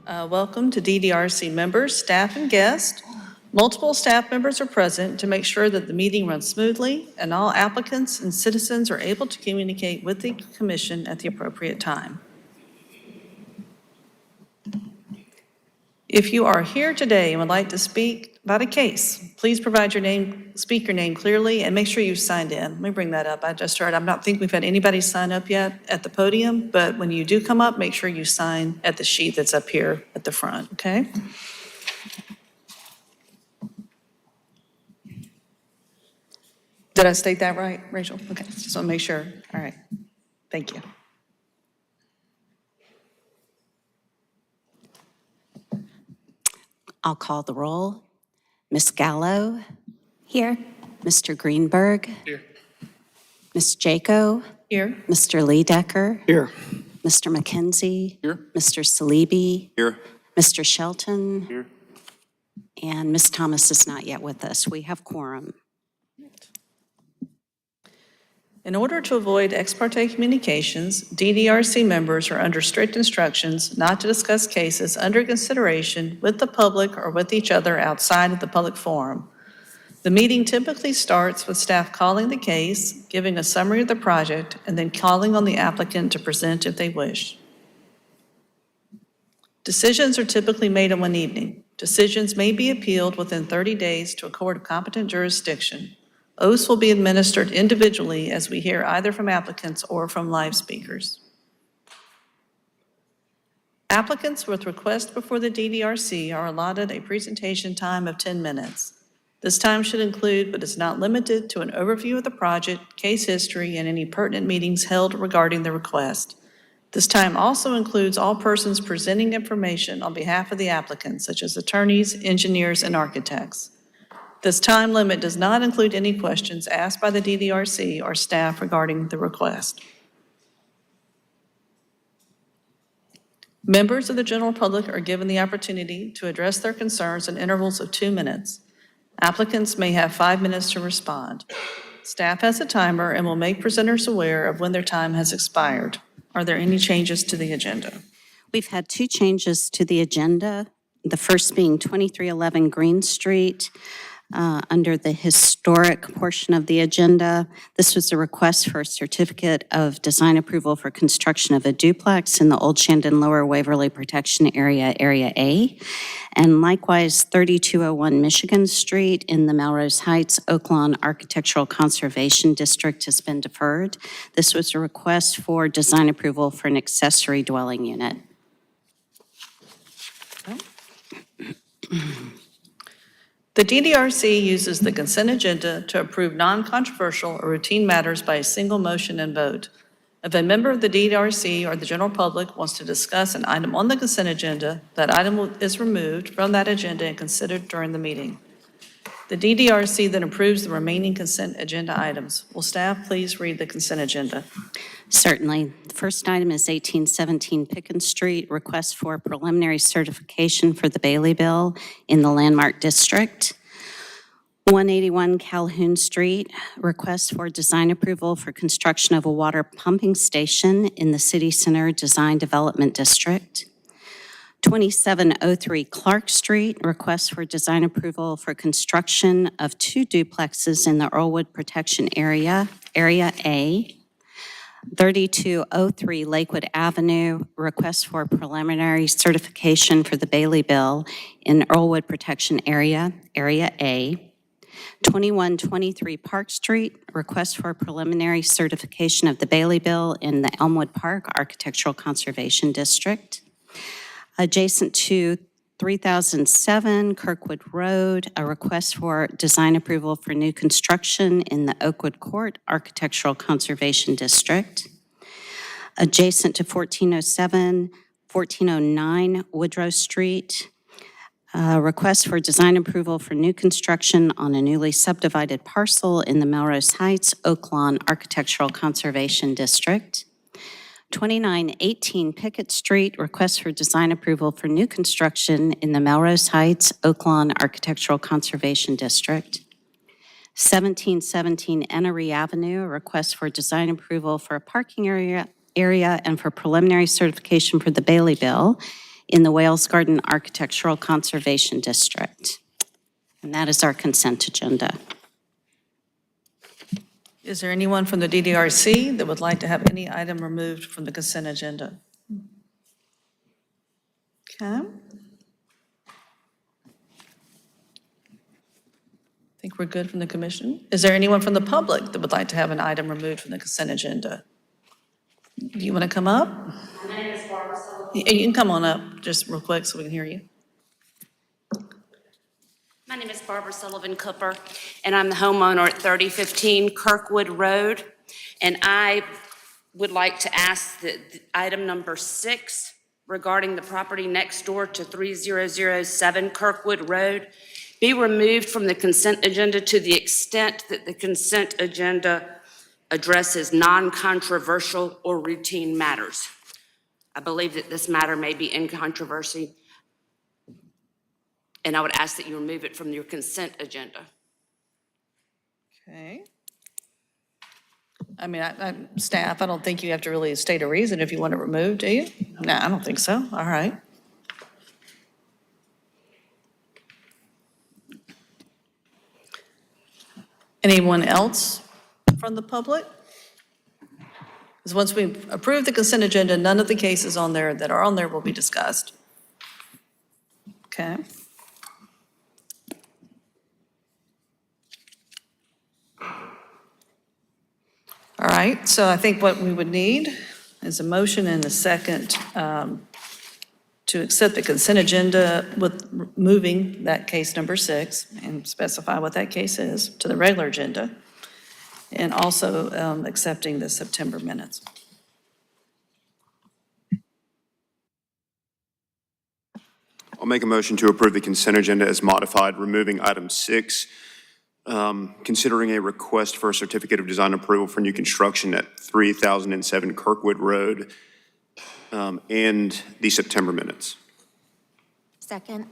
Welcome to DDRC members, staff, and guests. Multiple staff members are present to make sure that the meeting runs smoothly and all applicants and citizens are able to communicate with the commission at the appropriate time. If you are here today and would like to speak about a case, please provide your name, speak your name clearly, and make sure you've signed in. Let me bring that up. I just heard, I don't think we've had anybody sign up yet at the podium, but when you do come up, make sure you sign at the sheet that's up here at the front, okay? Did I state that right, Rachel? Okay, just want to make sure. All right, thank you. I'll call the roll. Ms. Gallo? Here. Mr. Greenberg? Here. Ms. Jaco? Here. Mr. Ledecker? Here. Mr. McKenzie? Here. Mr. Salibi? Here. Mr. Shelton? Here. And Ms. Thomas is not yet with us. We have quorum. In order to avoid ex parte communications, DDRC members are under strict instructions not to discuss cases under consideration with the public or with each other outside of the public forum. The meeting typically starts with staff calling the case, giving a summary of the project, and then calling on the applicant to present if they wish. Decisions are typically made in one evening. Decisions may be appealed within 30 days to a court of competent jurisdiction. Oaths will be administered individually as we hear either from applicants or from live speakers. Applicants with requests before the DDRC are allotted a presentation time of 10 minutes. This time should include, but is not limited to, an overview of the project, case history, and any pertinent meetings held regarding the request. This time also includes all persons presenting information on behalf of the applicant, such as attorneys, engineers, and architects. This time limit does not include any questions asked by the DDRC or staff regarding the request. Members of the general public are given the opportunity to address their concerns in intervals of 2 minutes. Applicants may have 5 minutes to respond. Staff has a timer and will make presenters aware of when their time has expired. Are there any changes to the agenda? We've had 2 changes to the agenda. The first being 2311 Green Street. Under the historic portion of the agenda, this was a request for a certificate of design approval for construction of a duplex in the Old Shandon Lower Waverly Protection Area, Area A, and likewise 3201 Michigan Street in the Melrose Heights Oaklawn Architectural Conservation District has been deferred. This was a request for design approval for an accessory dwelling unit. The DDRC uses the consent agenda to approve non-controversial or routine matters by a single motion and vote. If a member of the DDRC or the general public wants to discuss an item on the consent agenda, that item is removed from that agenda and considered during the meeting. The DDRC then approves the remaining consent agenda items. Will staff please read the consent agenda? Certainly. The first item is 1817 Pickens Street, request for preliminary certification for the Bailey Bill in the Landmark District. 181 Calhoun Street, request for design approval for construction of a water pumping station in the City Center Design Development District. 2703 Clark Street, request for design approval for construction of 2 duplexes in the Earlwood Protection Area, Area A. 3203 Lakewood Avenue, request for preliminary certification for the Bailey Bill in Earlwood Protection Area, Area A. 2123 Park Street, request for preliminary certification of the Bailey Bill in the Elmwood Park Architectural Conservation District. Adjacent to 3007 Kirkwood Road, a request for design approval for new construction in the Oakwood Court Architectural Conservation District. Adjacent to 1407, 1409 Woodrow Street, a request for design approval for new construction on a newly subdivided parcel in the Melrose Heights Oaklawn Architectural Conservation District. 2918 Pickett Street, request for design approval for new construction in the Melrose Heights Oaklawn Architectural Conservation District. 1717 Enoree Avenue, a request for design approval for a parking area and for preliminary certification for the Bailey Bill in the Wales Garden Architectural Conservation District. And that is our consent agenda. Is there anyone from the DDRC that would like to have any item removed from the consent agenda? Okay. I think we're good from the commission. Is there anyone from the public that would like to have an item removed from the consent agenda? Do you want to come up? My name is Barbara Sullivan. You can come on up just real quick so we can hear you. My name is Barbara Sullivan Cooper, and I'm the homeowner at 3015 Kirkwood Road. And I would like to ask that item number 6 regarding the property next door to 3007 Kirkwood Road be removed from the consent agenda to the extent that the consent agenda addresses non-controversial or routine matters. I believe that this matter may be in controversy, and I would ask that you remove it from your consent agenda. Okay. I mean, staff, I don't think you have to really state a reason if you want it removed, do you? No, I don't think so. All right. Anyone else from the public? Because once we approve the consent agenda, none of the cases on there that are on there will be discussed. Okay. All right, so I think what we would need is a motion and a second to accept the consent agenda with moving that case number 6 and specify what that case is to the regular agenda, and also accepting the September minutes. I'll make a motion to approve the consent agenda as modified, removing item 6, considering a request for a certificate of design approval for new construction at 3007 Kirkwood Road, and the September minutes. Second.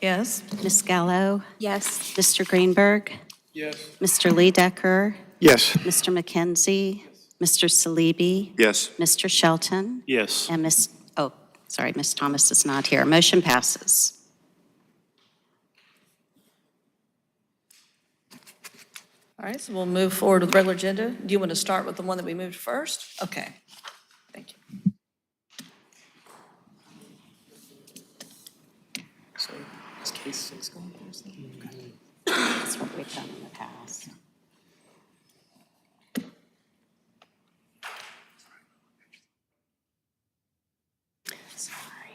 Yes? Ms. Gallo? Yes. Mr. Greenberg? Yes. Mr. Lee Decker? Yes. Mr. McKenzie? Mr. Salibi? Yes. Mr. Shelton? Yes. And Ms. Thomas is not here. Motion passes. All right, so we'll move forward with the regular agenda. Do you want to start with the one that we moved first? Okay, thank you. So is case 6 going first? Okay. That's what we've done in the past. Sorry.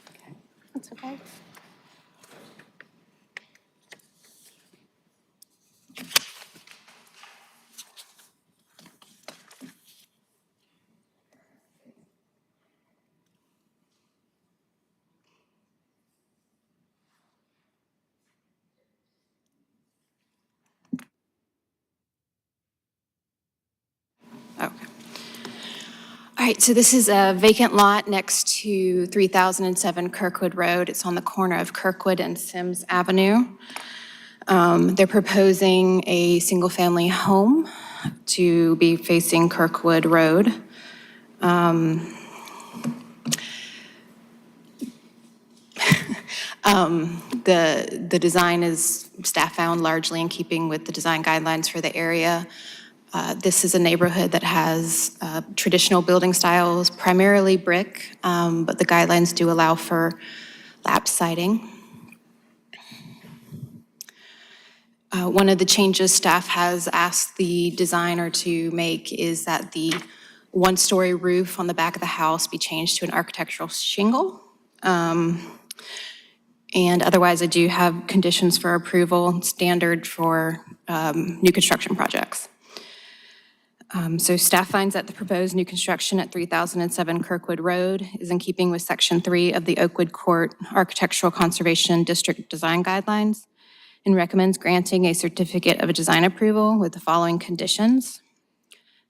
Okay. That's okay. Okay. All right, so this is a vacant lot next to 3007 Kirkwood Road. It's on the corner of Kirkwood and Sims Avenue. They're proposing a single-family home to be facing Kirkwood Road. The design is, staff found, largely in keeping with the design guidelines for the area. This is a neighborhood that has traditional building styles, primarily brick, but the guidelines do allow for lap siding. One of the changes staff has asked the designer to make is that the one-story roof on the back of the house be changed to an architectural shingle. And otherwise, I do have conditions for approval, standard for new construction projects. So staff finds that the proposed new construction at 3007 Kirkwood Road is in keeping with Section 3 of the Oakwood Court Architectural Conservation District Design Guidelines and recommends granting a certificate of design approval with the following conditions: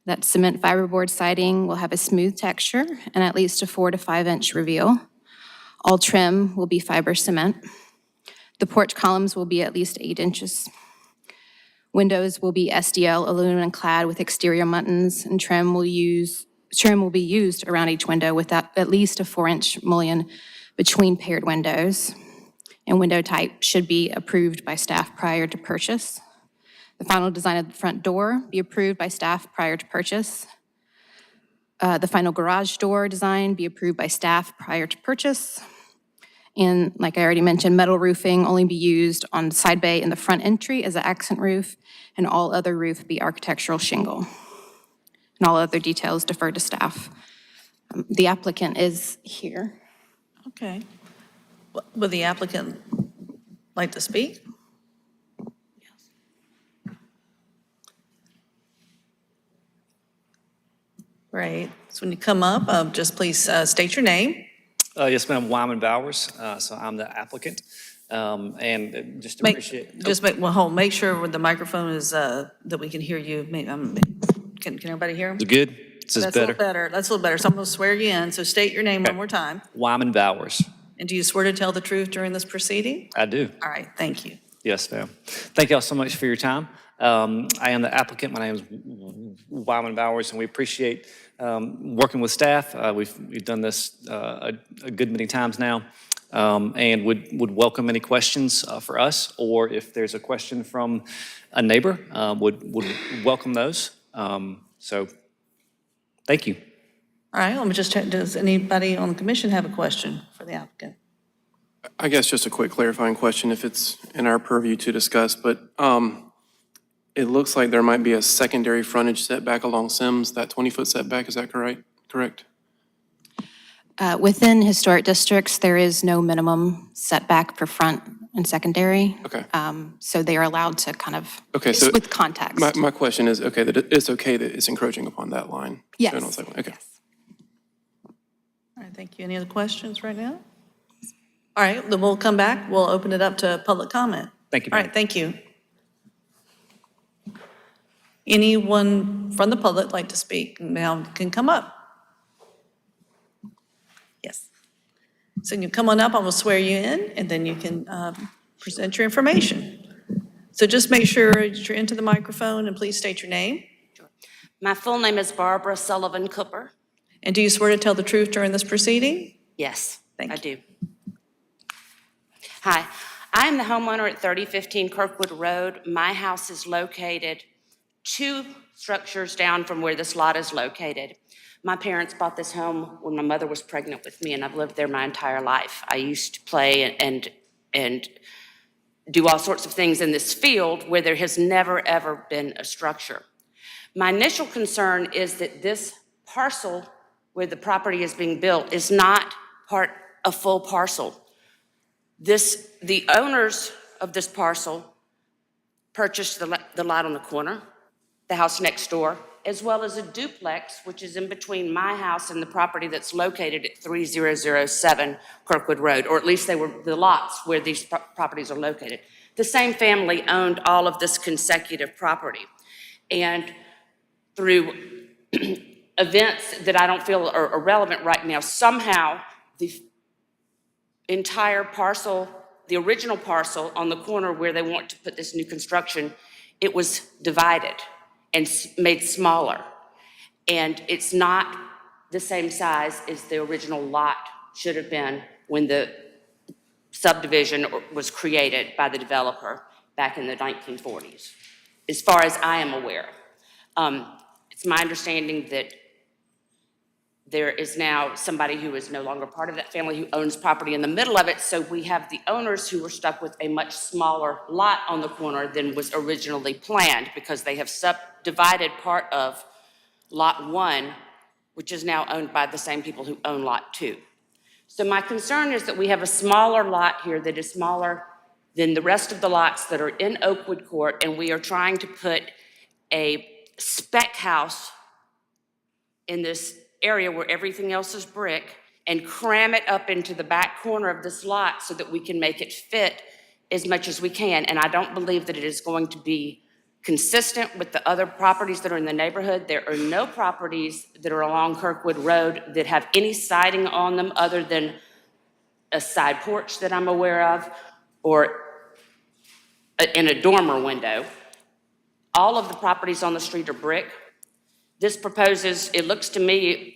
that cement fiberboard siding will have a smooth texture and at least a 4 to 5 inch reveal. All trim will be fiber cement. The porch columns will be at least 8 inches Windows will be SDL aluminum clad with exterior muntins, and trim will be used around each window with at least a 4-inch mullion between paired windows. And window type should be approved by staff prior to purchase. The final design of the front door be approved by staff prior to purchase. The final garage door design be approved by staff prior to purchase. And like I already mentioned, metal roofing only be used on side bay in the front entry as an accent roof, and all other roof be architectural shingle. And all other details defer to staff. The applicant is here. Okay. Would the applicant like to speak? Great. So when you come up, just please state your name. Yes, ma'am, Wyman Bowers, so I'm the applicant, and just appreciate. Make sure with the microphone is, that we can hear you. Can everybody hear him? Is it good? Is this That's a little better? better. That's a little better. So I'm going to swear you in. So state your name one more time. Wyman Bowers. And do you swear to tell the truth during this proceeding? I do. All right, thank you. Yes, ma'am. Thank y'all so much for your time. I am the applicant. My name is Wyman Bowers, and we appreciate working with staff. We've done this a good many times now, and would welcome any questions for us, or if there's a question from a neighbor, would welcome those. So, thank you. All right, let me just check, does anybody on the commission have a question for the applicant? I guess just a quick clarifying question, if it's in our purview to discuss, but it looks like there might be a secondary frontage setback along Sims, that 20-foot setback, is that correct? Within historic districts, there is no minimum setback for front and secondary. Okay. So they are allowed to kind of, Okay, so with context. My question is, okay, that it's okay that it's encroaching upon that line? Yes. shown on the second one. Okay. Yes. All right, thank you. Any other questions right now? All right, then we'll come back. We'll open it up to public comment. Thank you, All ma'am. right, thank you. Anyone from the public like to speak now can come up. Yes. So you come on up, I will swear you in, and then you can present your information. So just make sure that you're into the microphone, and please state your name. My full name is Barbara Sullivan Cooper. And do you swear to tell the truth during this proceeding? Yes, Thank I you. do. Hi, I am the homeowner at 3015 Kirkwood Road. My house is located 2 structures down from where this lot is located. My parents bought this home when my mother was pregnant with me, and I've lived there my entire life. I used to play and do all sorts of things in this field where there has never, ever been a structure. My initial concern is that this parcel where the property is being built is not a full parcel. The owners of this parcel purchased the lot on the corner, the house next door, as well as a duplex, which is in between my house and the property that's located at 3007 Kirkwood Road, or at least they were the lots where these properties are located. The same family owned all of this consecutive property. And through events that I don't feel are relevant right now, somehow the entire parcel, the original parcel on the corner where they want to put this new construction, it was divided and made smaller. And it's not the same size as the original lot should have been when the subdivision was created by the developer back in the 1940s, as far as I am aware. It's my understanding that there is now somebody who is no longer part of that family who owns property in the middle of it, so we have the owners who were stuck with a much smaller lot on the corner than was originally planned, because they have subdivided part of Lot 1, which is now owned by the same people who own Lot 2. So my concern is that we have a smaller lot here that is smaller than the rest of the lots that are in Oakwood Court, and we are trying to put a spec house in this area where everything else is brick and cram it up into the back corner of this lot so that we can make it fit as much as we can. And I don't believe that it is going to be consistent with the other properties that are in the neighborhood. There are no properties that are along Kirkwood Road that have any siding on them other than a side porch that I'm aware of, or in a dormer window. All of the properties on the street are brick. This proposes, it looks to me,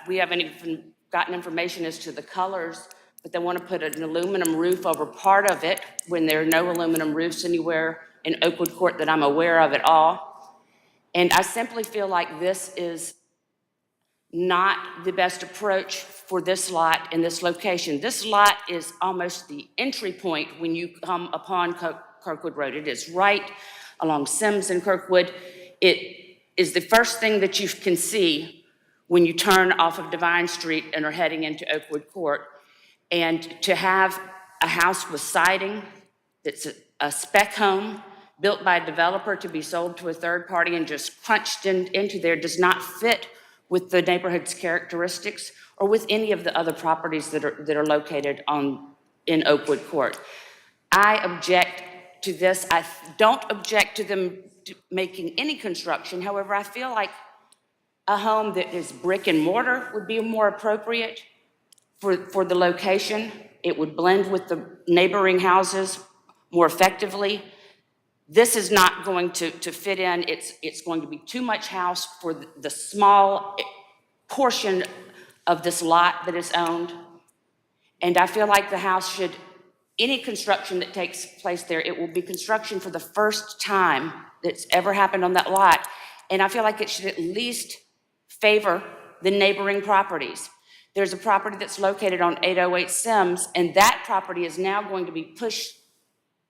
we haven't even gotten information as to the colors, but they want to put an aluminum roof over part of it when there are no aluminum roofs anywhere in Oakwood Court that I'm aware of at all. And I simply feel like this is not the best approach for this lot in this location. This lot is almost the entry point when you come upon Kirkwood Road. It is right along Sims and Kirkwood. It is the first thing that you can see when you turn off of Divine Street and are heading into Oakwood Court. And to have a house with siding that's a spec home built by a developer to be sold to a third party and just crunched into there does not fit with the neighborhood's characteristics or with any of the other properties that are located in Oakwood Court. I object to this. I don't object to them making any construction. However, I feel like a home that is brick and mortar would be more appropriate for the location. It would blend with the neighboring houses more effectively. This is not going to fit in. It's going to be too much house for the small portion of this lot that is owned. And I feel like the house should, any construction that takes place there, it will be construction for the first time that's ever happened on that lot. And I feel like it should at least favor the neighboring properties. There's a property that's located on 808 Sims, and that property is now going to be pushed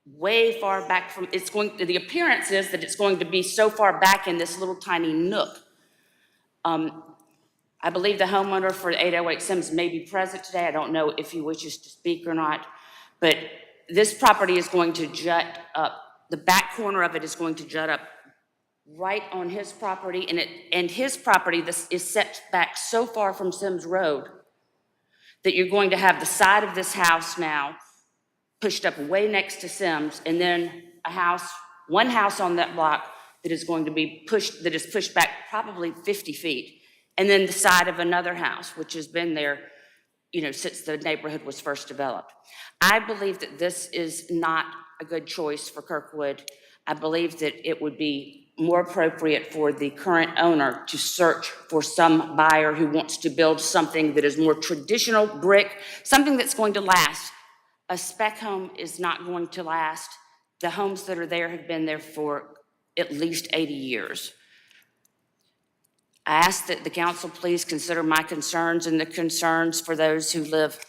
way far back from, the appearance is that it's going to be so far back in this little tiny nook. I believe the homeowner for 808 Sims may be present today. I don't know if he wishes to speak or not, but this property is going to jut up. The back corner of it is going to jut up right on his property, and his property this is set back so far from Sims Road that you're going to have the side of this house now pushed up way next to Sims, and then one house on that block that is going to be pushed back probably 50 feet, and then the side of another house, which has been there, since the neighborhood was first developed. I believe that this is not a good choice for Kirkwood. I believe that it would be more appropriate for the current owner to search for some buyer who wants to build something that is more traditional brick, something that's going to last. A spec home is not going to last. The homes that are there have been there for at least 80 years. I ask that the council please consider my concerns and the concerns for those who live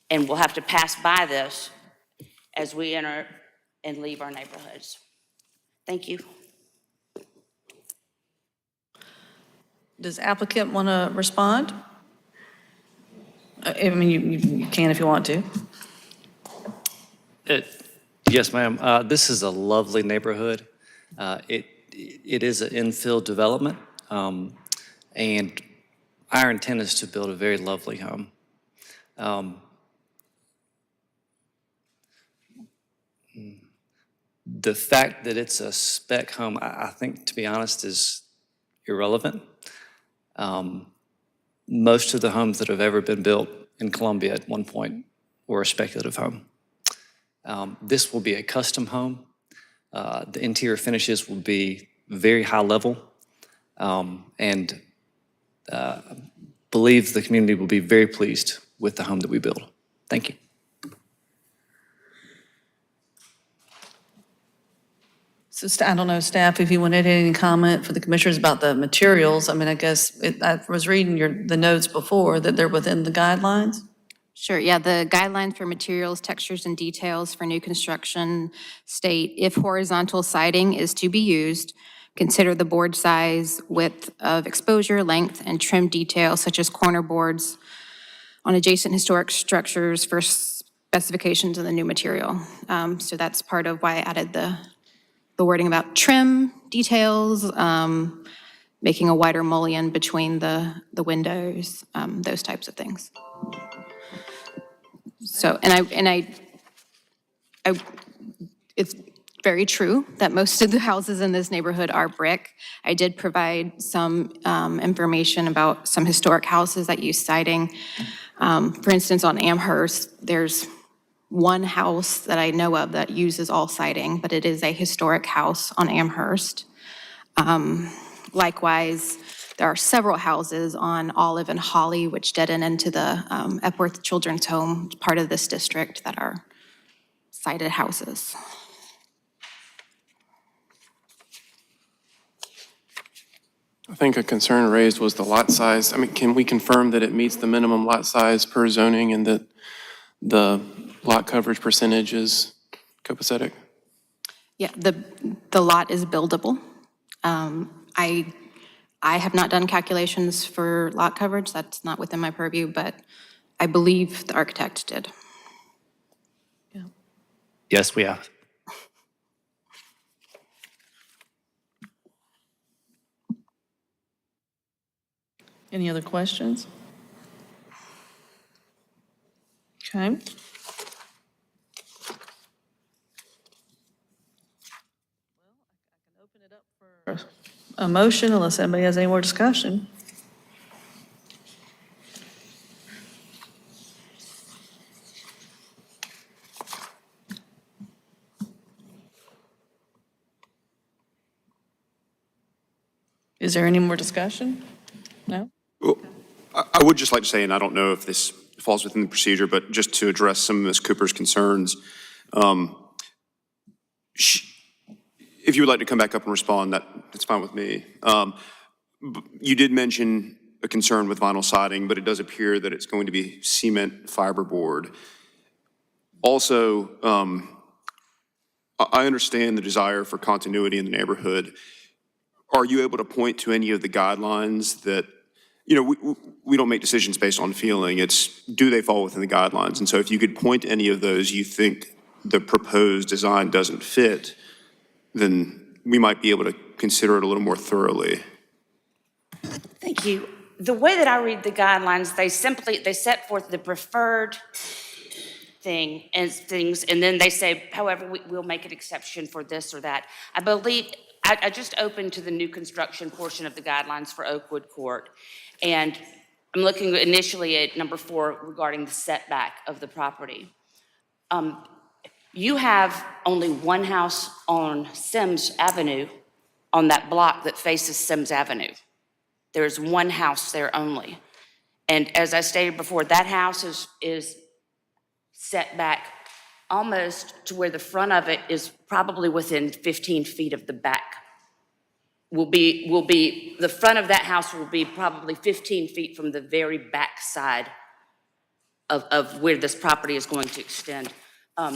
and will have to pass by this as we enter and leave our neighborhoods. Thank you. Does applicant want to respond? I mean, you can if you want to. Yes, ma'am. This is a lovely neighborhood. It is an infill development, and our intent is to build a very lovely home. The fact that it's a spec home, I think, to be honest, is irrelevant. Most of the homes that have ever been built in Columbia at one point were a speculative home. This will be a custom home. The interior finishes will be very high level, and believe the community will be very pleased with the home that we build. Thank you. So I don't know, staff, if you wanted any comment for the commissioners about the materials. I mean, I guess I was reading the notes before that they're within the guidelines. Sure, yeah, the guidelines for materials, textures, and details for new construction state, if horizontal siding is to be used, consider the board size, width of exposure, length, and trim details such as corner boards on adjacent historic structures for specifications of the new material. So that's part of why I added the wording about trim details, making a wider mullion between the windows, those types of things. So, it's very true that most of the houses in this neighborhood are brick. I did provide some information about some historic houses that use siding. For instance, on Amherst, there's one house that I know of that uses all siding, but it is a historic house on Amherst. Likewise, there are several houses on Olive and Holly, which dead end into the Epworth Children's Home, part of this district, that are sided houses. I think a concern raised was the lot size. I mean, can we confirm that it meets the minimum lot size per zoning and that the lot coverage percentage is copacetic? Yeah, the lot is buildable. I have not done calculations for lot coverage, that's not within my purview, but I believe the architect did. Yes, we have. Any other questions? Okay. A motion unless anybody has any more discussion. Is there any more discussion? No? I would just like to say, and I don't know if this falls within the procedure, but just to address some of Ms. Cooper's concerns, if you would like to come back up and respond, that's fine with me. You did mention a concern with vinyl siding, but it does appear that it's going to be cement fiberboard. Also, I understand the desire for continuity in the neighborhood. Are you able to point to any of the guidelines that, we don't make decisions based on feeling, it's do they fall within the guidelines? And so if you could point to any of those you think the proposed design doesn't fit, then we might be able to consider it a little more thoroughly. Thank you. The way that I read the guidelines, they set forth the preferred thing as things, and then they say, however, we'll make an exception for this or that. I believe, I just opened to the new construction portion of the guidelines for Oakwood Court, and I'm looking initially at number 4 regarding the setback of the property. You have only one house on Sims Avenue, on that block that faces Sims Avenue. There's one house there only. And as I stated before, that house is set back almost to where the front of it is probably within 15 feet of the back. The front of that house will be probably 15 feet from the very back side of where this property is going to extend. I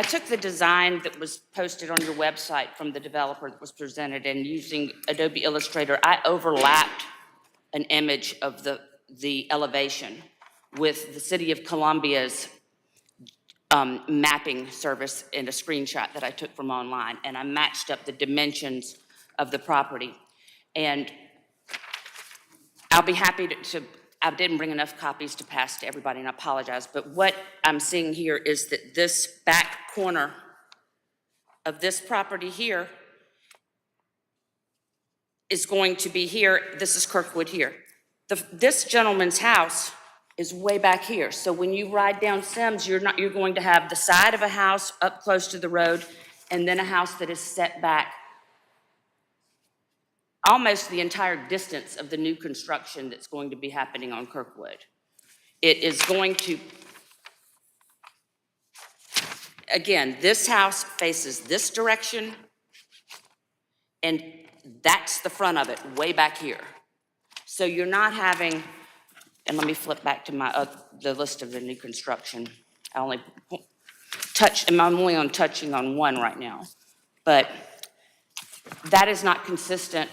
took the design that was posted on your website from the developer that was presented, and using Adobe Illustrator, I overlapped an image of the elevation with the City of Columbia's mapping service in a screenshot that I took from online, and I matched up the dimensions of the property. And I'll be happy to I didn't bring enough copies to pass to everybody, and I apologize, but what I'm seeing here is that this back corner of this property here is going to be here. This is Kirkwood here. This gentleman's house is way back here. So when you ride down Sims, you're going to have the side of a house up close to the road, and then a house that is set back almost the entire distance of the new construction that's going to be happening on Kirkwood. It is going to, again, this house faces this direction, and that's the front of it, way back here. So you're not having, and let me flip back to my the list of the new construction. I'm only touching on one right now, but that is not consistent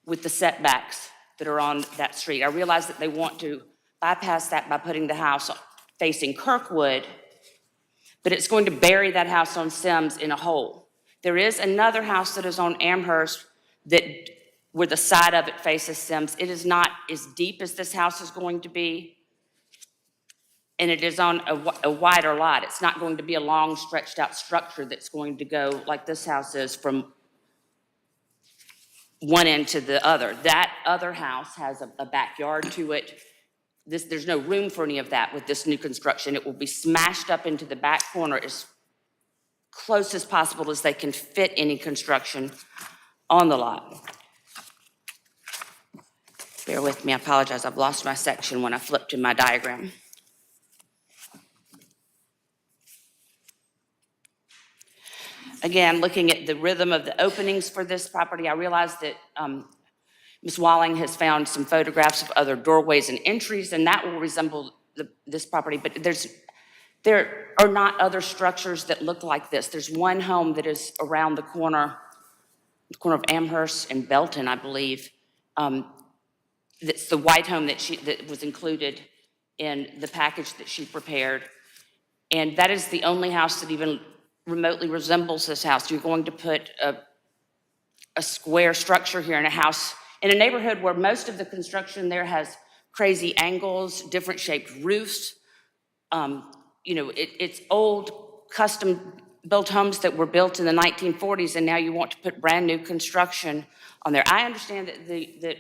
with the setbacks that are on that street. I realize that they want to bypass that by putting the house facing Kirkwood, but it's going to bury that house on Sims in a hole. There is another house that is on Amherst where the side of it faces Sims. It is not as deep as this house is going to be, and it is on a wider lot. It's not going to be a long, stretched out structure that's going to go like this house is from one end to the other. That other house has a backyard to it, there's no room for any of that with this new construction. It will be smashed up into the back corner as close as possible as they can fit any construction on the lot. Bear with me, I apologize, I've lost my section when I flipped to my diagram. Again, looking at the rhythm of the openings for this property, I realize that Ms. Walling has found some photographs of other doorways and entries, and that will resemble this property, but there are not other structures that look like this. There's one home that is around the corner of Amherst and Belton, I believe. That's the white home that was included in the package that she prepared. And that is the only house that even remotely resembles this house. You're going to put a square structure here in a house, in a neighborhood where most of the construction there has crazy angles, different shaped roofs. You know, it's old, custom-built homes that were built in the 1940s, and now you want to put brand-new construction on there. I understand that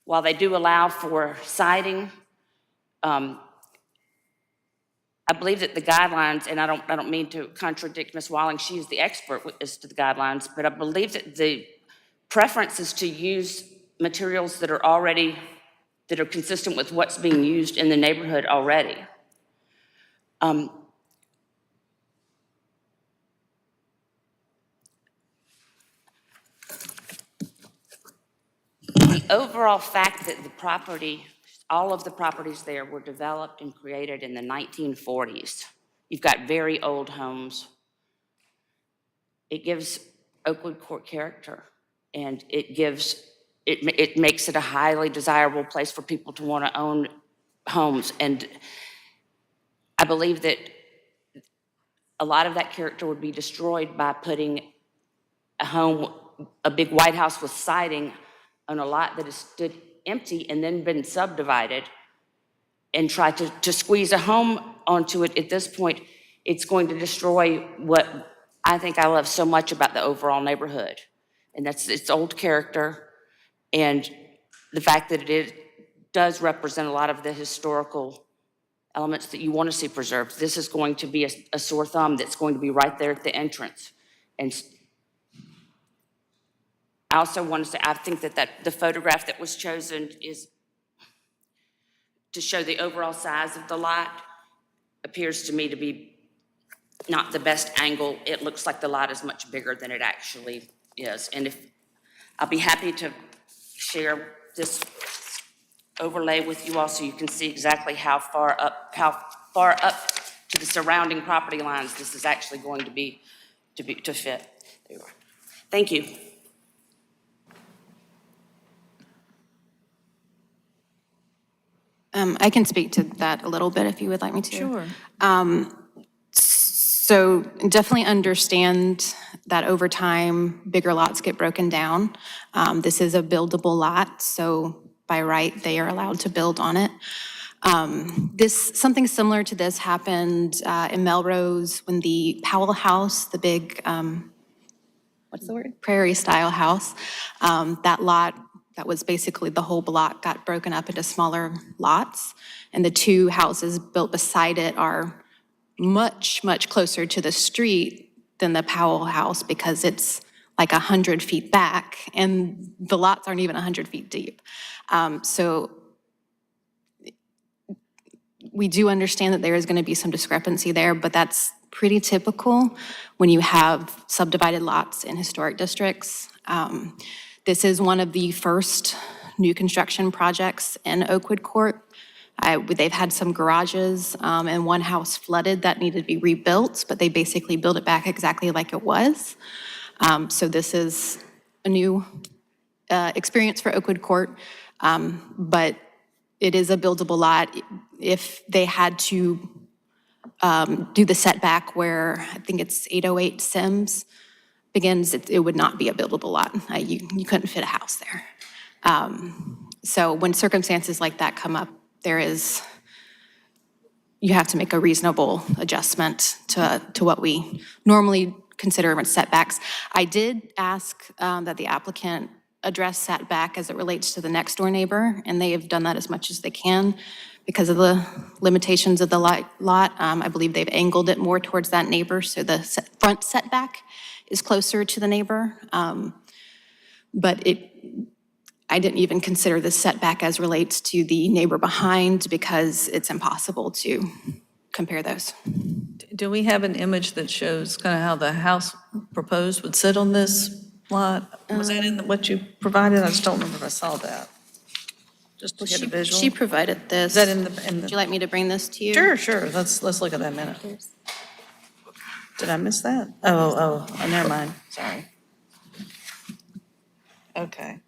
while they do allow for siding, I believe that the guidelines, and I don't mean to contradict Ms. Walling, she is the expert as to the guidelines, but I believe that the preference is to use materials that are consistent with what's being used in the neighborhood already. The overall fact that the property, all of the properties there were developed and created in the 1940s. You've got very old homes. It gives Oakwood Court character, and it makes it a highly desirable place for people to want to own homes. And I believe that a lot of that character would be destroyed by putting a big White House with siding on a lot that has stood empty and then been subdivided, and try to squeeze a home onto it. At this point, it's going to destroy what I think I love so much about the overall neighborhood. And that's its old character, and the fact that it does represent a lot of the historical elements that you want to see preserved. This is going to be a sore thumb that's going to be right there at the entrance. And I also want to say, I think that the photograph that was chosen is to show the overall size of the lot appears to me to be not the best angle. It looks like the lot is much bigger than it actually is. And I'll be happy to share this overlay with you all so you can see exactly how far up to the surrounding property lines this is actually going to fit. There you are. Thank you. I can speak to that a little bit if you would like me to. Sure. So definitely understand that over time, bigger lots get broken down. This is a buildable lot, so by right, they are allowed to build on it. Something similar to this happened in Melrose when the Powell House, the big, what's the word? Prairie-style house, that lot, that was basically the whole block, got broken up into smaller lots. And the two houses built beside it are much, much closer to the street than the Powell House because it's like 100 feet back and the lots aren't even 100 feet deep. So we do understand that there is going to be some discrepancy there, but that's pretty typical when you have subdivided lots in historic districts. This is one of the first new construction projects in Oakwood Court. They've had some garages and one house flooded that needed to be rebuilt, but they basically built it back exactly like it was. So this is a new experience for Oakwood Court, but it is a buildable lot. If they had to do the setback where I think it's 808 Sims begins, it would not be a buildable lot. You couldn't fit a house there. So when circumstances like that come up, you have to make a reasonable adjustment to what we normally consider setbacks. I did ask that the applicant address setback as it relates to the next door neighbor, and they have done that as much as they can because of the limitations of the lot. I believe they've angled it more towards that neighbor, so the front setback is closer to the neighbor. But I didn't even consider the setback as relates to the neighbor behind because it's impossible to compare those. Do we have an image that shows kind of how the house proposed would sit on this lot? Was that in what you provided? I just don't remember if I saw that. Just to get a visual. She provided this. Is that in the? Would you like me to bring this to you? Sure, sure. Let's look at that a minute. Did I miss that? Oh, never mind. Sorry. Okay.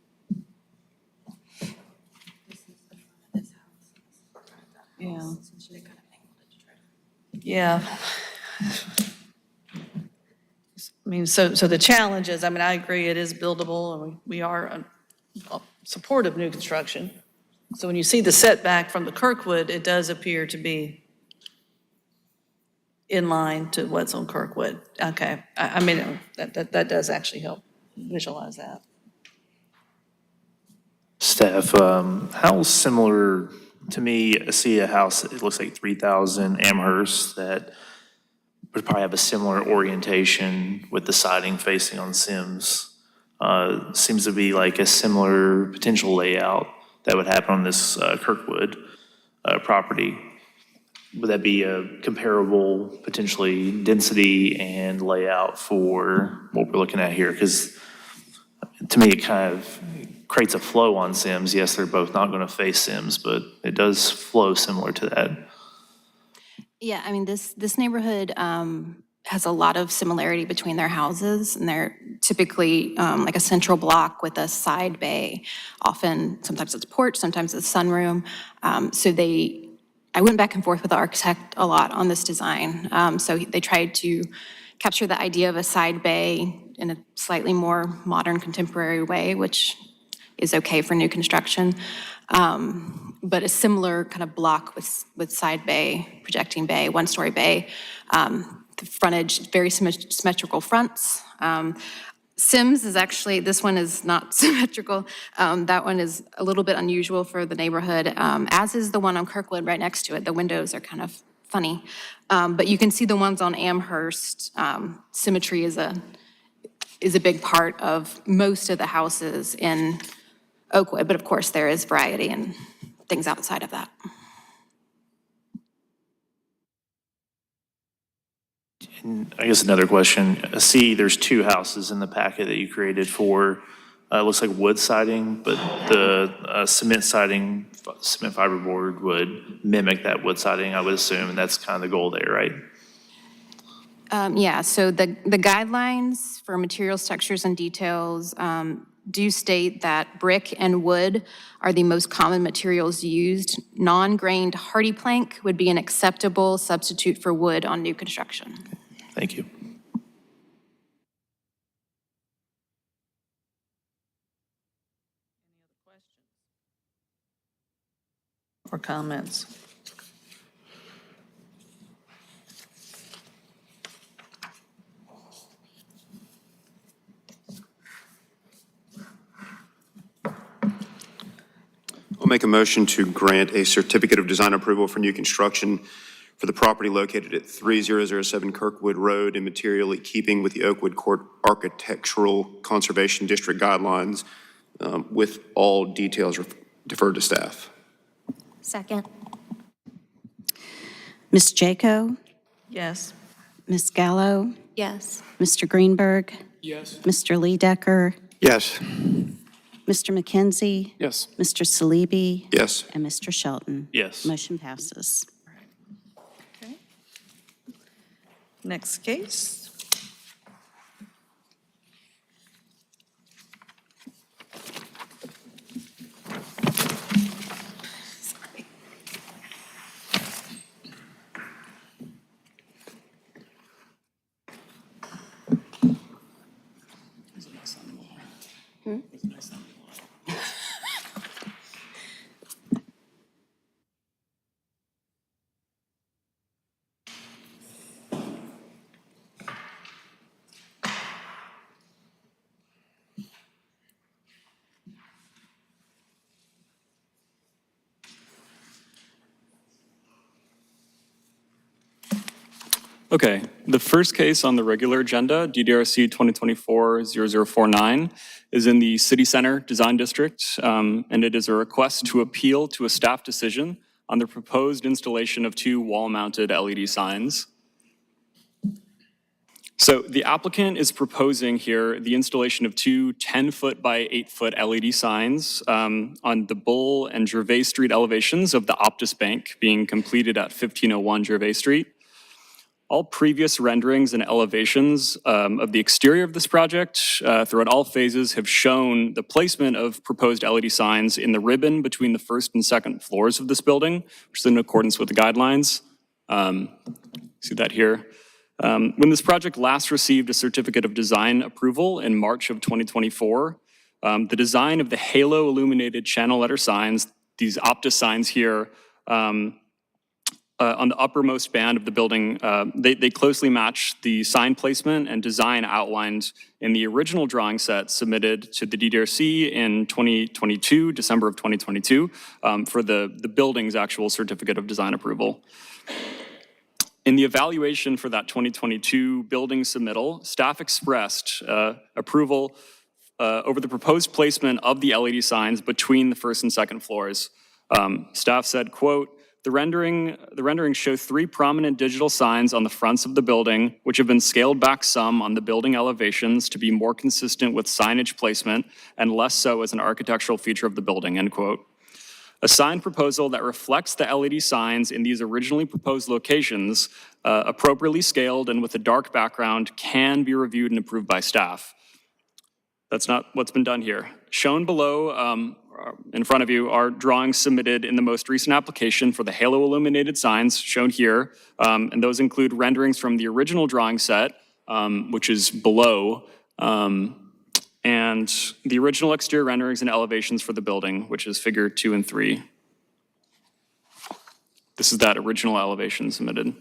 Yeah. Yeah. I mean, so the challenge is, I mean, I agree, it is buildable, and we are supportive of new construction. So when you see the setback from the Kirkwood, it does appear to be in line to what's on Kirkwood. Okay, I mean, that does actually help visualize that. Steph, how similar, to me, I see a house, it looks like 3,000 Amherst, that would probably have a similar orientation with the siding facing on Sims. Seems to be like a similar potential layout that would happen on this Kirkwood property. Would that be a comparable, potentially, density and layout for what we're looking at here? Because to me, it kind of creates a flow on Sims. Yes, they're both not going to face Sims, but it does flow similar to that. Yeah, I mean, this neighborhood has a lot of similarity between their houses, and they're typically like a central block with a side bay. Often, sometimes it's a porch, sometimes it's a sunroom. I went back and forth with the architect a lot on this design. So they tried to capture the idea of a side bay in a slightly more modern, contemporary way, which is okay for new construction. But a similar kind of block with side bay, projecting bay, one-story bay, the frontage, very symmetrical fronts. Sims is actually, this one is not symmetrical. That one is a little bit unusual for the neighborhood, as is the one on Kirkwood right next to it. The windows are kind of funny. But you can see the ones on Amherst, symmetry is a big part of most of the houses in Oakwood, but of course there is variety and things outside of that. I guess another question, I see there's two houses in the packet that you created for, it looks like wood siding, but the cement siding, cement fiberboard would mimic that wood siding, I would assume, and that's kind of the goal there, right? Yeah, so the guidelines for materials, textures, and details do state that brick and wood are the most common materials used. Non-grained hardy plank would be an acceptable substitute for wood on new construction. Thank you. Or comments? I'll make a motion to grant a certificate of design approval for new construction for the property located at 3007 Kirkwood Road in materially keeping with the Oakwood Court Architectural Conservation District guidelines, with all details deferred to staff. Second. Ms. Jaco? Yes. Ms. Gallo? Yes. Mr. Greenberg? Yes. Mr. Lee Decker? Yes. Mr. McKenzie? Yes. Mr. Salibi? Yes. And Mr. Shelton? Yes. Motion passes. Okay. Next case. Okay, the first case on the regular agenda, DDRC 2024-0049, is in the City Center Design District, and it is a request to appeal to a staff decision on the proposed installation of 2 wall-mounted LED signs. So the applicant is proposing here the installation of 2 10-foot by 8-foot LED signs on the Bull and Gervais Street elevations of the Optus Bank being completed at 1501 Gervais Street. All previous renderings and elevations of the exterior of this project throughout all phases have shown the placement of proposed LED signs in the ribbon between the first and second floors of this building, which is in accordance with the guidelines. See that here. When this project last received a certificate of design approval in March of 2024, the design of the halo illuminated channel letter signs, these Optus signs here, on the uppermost band of the building, they closely match the sign placement and design outlined in the original drawing set submitted to the DDRC in 2022, December of 2022, for the building's actual certificate of design approval. In the evaluation for that 2022 building submittal, staff expressed approval over the proposed placement of the LED signs between the first and second floors. Staff said, quote, The renderings show 3 prominent digital signs on the fronts of the building, which have been scaled back some on the building elevations to be more consistent with signage placement and less so as an architectural feature of the building, end quote. A sign proposal that reflects the LED signs in these originally proposed locations, appropriately scaled and with a dark background, can be reviewed and approved by staff. That's not what's been done here. Shown below, in front of you, are drawings submitted in the most recent application for the halo illuminated signs shown here, and those include renderings from the original drawing set, which is below, and the original exterior renderings and elevations for the building, which is figure 2 and 3. This is that original elevation submitted.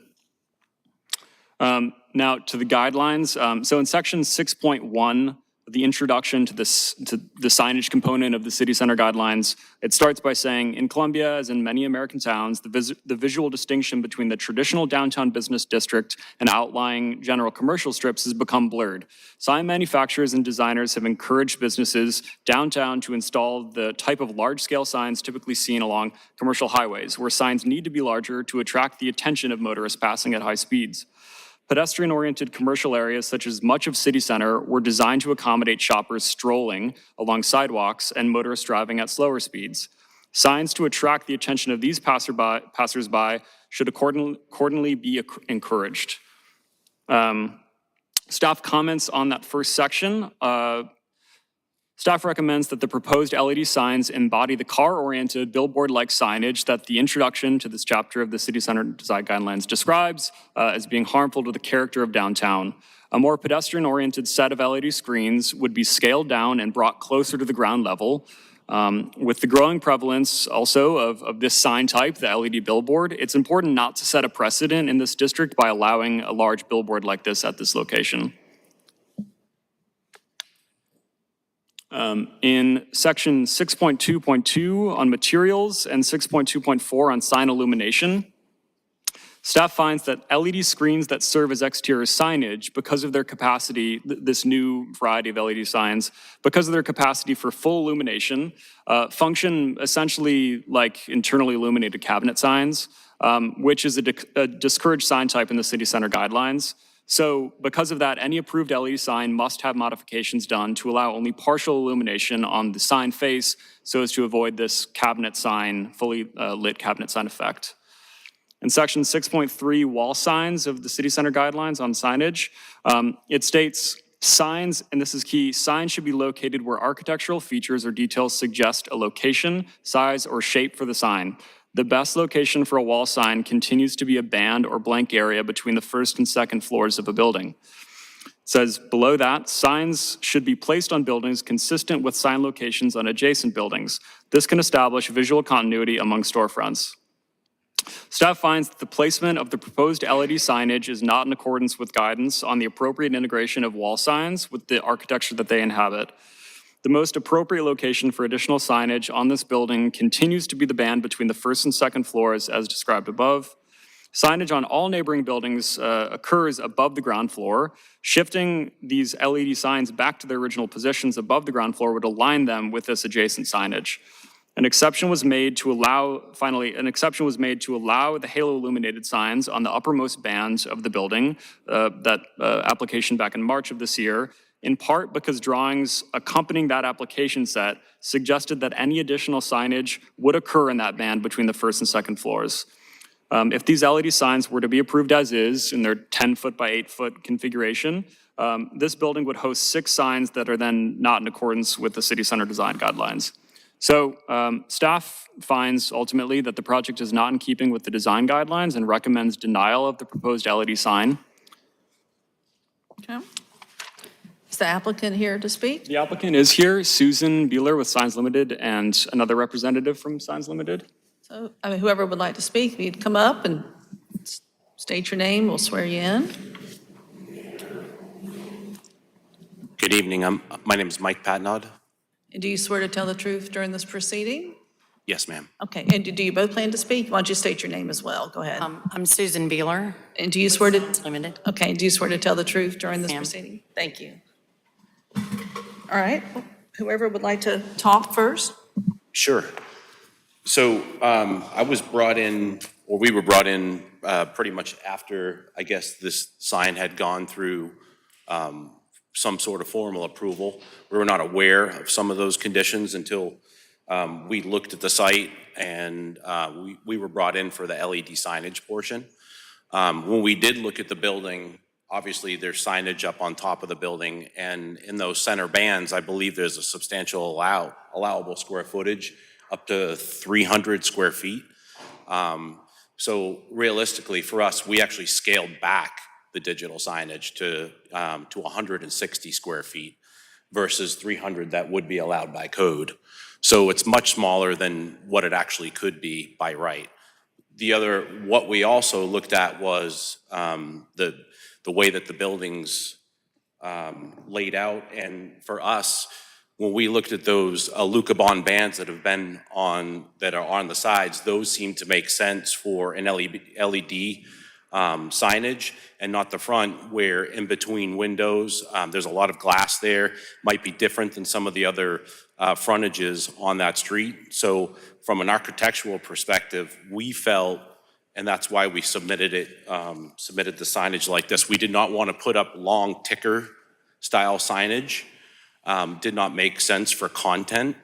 Now to the guidelines. So in section 6.1, the introduction to the signage component of the city center guidelines, it starts by saying, in Columbia, as in many American towns, the visual distinction between the traditional downtown business district and outlying general commercial strips has become blurred. Sign manufacturers and designers have encouraged businesses downtown to install the type of large-scale signs typically seen along commercial highways, where signs need to be larger to attract the attention of motorists passing at high speeds. Pedestrian-oriented commercial areas, such as much of City Center, were designed to accommodate shoppers strolling along sidewalks and motorists driving at slower speeds. Signs to attract the attention of these passersby should accordingly be encouraged. Staff comments on that first section. Staff recommends that the proposed LED signs embody the car-oriented billboard-like signage that the introduction to this chapter of the City Center Design Guidelines describes as being harmful to the character of downtown. A more pedestrian-oriented set of LED screens would be scaled down and brought closer to the ground level. With the growing prevalence also of this sign type, the LED billboard, it's important not to set a precedent in this district by allowing a large billboard like this at this location. In section 6.2.2 on materials and 6.2.4 on sign illumination, staff finds that LED screens that serve as exterior signage, because of their capacity, this new variety of LED signs, because of their capacity for full illumination, function essentially like internally illuminated cabinet signs, which is a discouraged sign type in the city center guidelines. So because of that, any approved LED sign must have modifications done to allow only partial illumination on the sign face so as to avoid this cabinet sign, fully lit cabinet sign effect. In section 6.3, wall signs of the city center guidelines on signage, it states, signs, and this is key, signs should be located where architectural features or details suggest a location, size, or shape for the sign. The best location for a wall sign continues to be a band or blank area between the first and second floors of a building. It says below that, signs should be placed on buildings consistent with sign locations on adjacent buildings. This can establish visual continuity among storefronts. Staff finds that the placement of the proposed LED signage is not in accordance with guidance on the appropriate integration of wall signs with the architecture that they inhabit. The most appropriate location for additional signage on this building continues to be the band between the first and second floors as described above. Signage on all neighboring buildings occurs above the ground floor. Shifting these LED signs back to their original positions above the ground floor would align them with this adjacent signage. An exception was made to allow the halo illuminated signs on the uppermost bands of the building, that application back in March of this year, in part because drawings accompanying that application set suggested that any additional signage would occur in that band between the first and second floors. If these LED signs were to be approved as is in their 10-foot by 8-foot configuration, this building would host 6 signs that are then not in accordance with the city center design guidelines. So staff finds ultimately that the project is not in keeping with the design guidelines and recommends denial of the proposed LED sign. Okay. Is the applicant here to speak? The applicant is here, Susan Bueller with Signs Limited, and another representative from Signs Limited. So, whoever would like to speak, you'd come up and state your name, we'll swear you in. Good evening. My name is Mike Patnod. And do you swear to tell the truth during this proceeding? Yes, ma'am. Okay, and do you both plan to speak? Why don't you state your name as well? Go ahead. I'm Susan Beeler, And do you swear to, Limited. okay, do you swear to tell the truth during this Ma'am. proceeding? Thank you. All right, whoever would like to talk first? Sure. So I was brought in, or we were brought in pretty much after, I guess, this sign had gone through some sort of formal approval. We were not aware of some of those conditions until we looked at the site, and we were brought in for the LED signage portion. When we did look at the building, obviously there's signage up on top of the building, and in those center bands, I believe there's a substantial allowable square footage, up to 300 square feet. So realistically for us, we actually scaled back the digital signage to 160 square feet versus 300 that would be allowed by code. So it's much smaller than what it actually could be by right. What we also looked at was the way that the building's laid out. And for us, when we looked at those Alucobond bands that are on the sides, those seem to make sense for an LED signage and not the front, where in between windows, there's a lot of glass there, might be different than some of the other frontages on that street. So from an architectural perspective, we felt, and that's why we submitted the signage like this. We did not want to put up long ticker style signage. Did not make sense for content.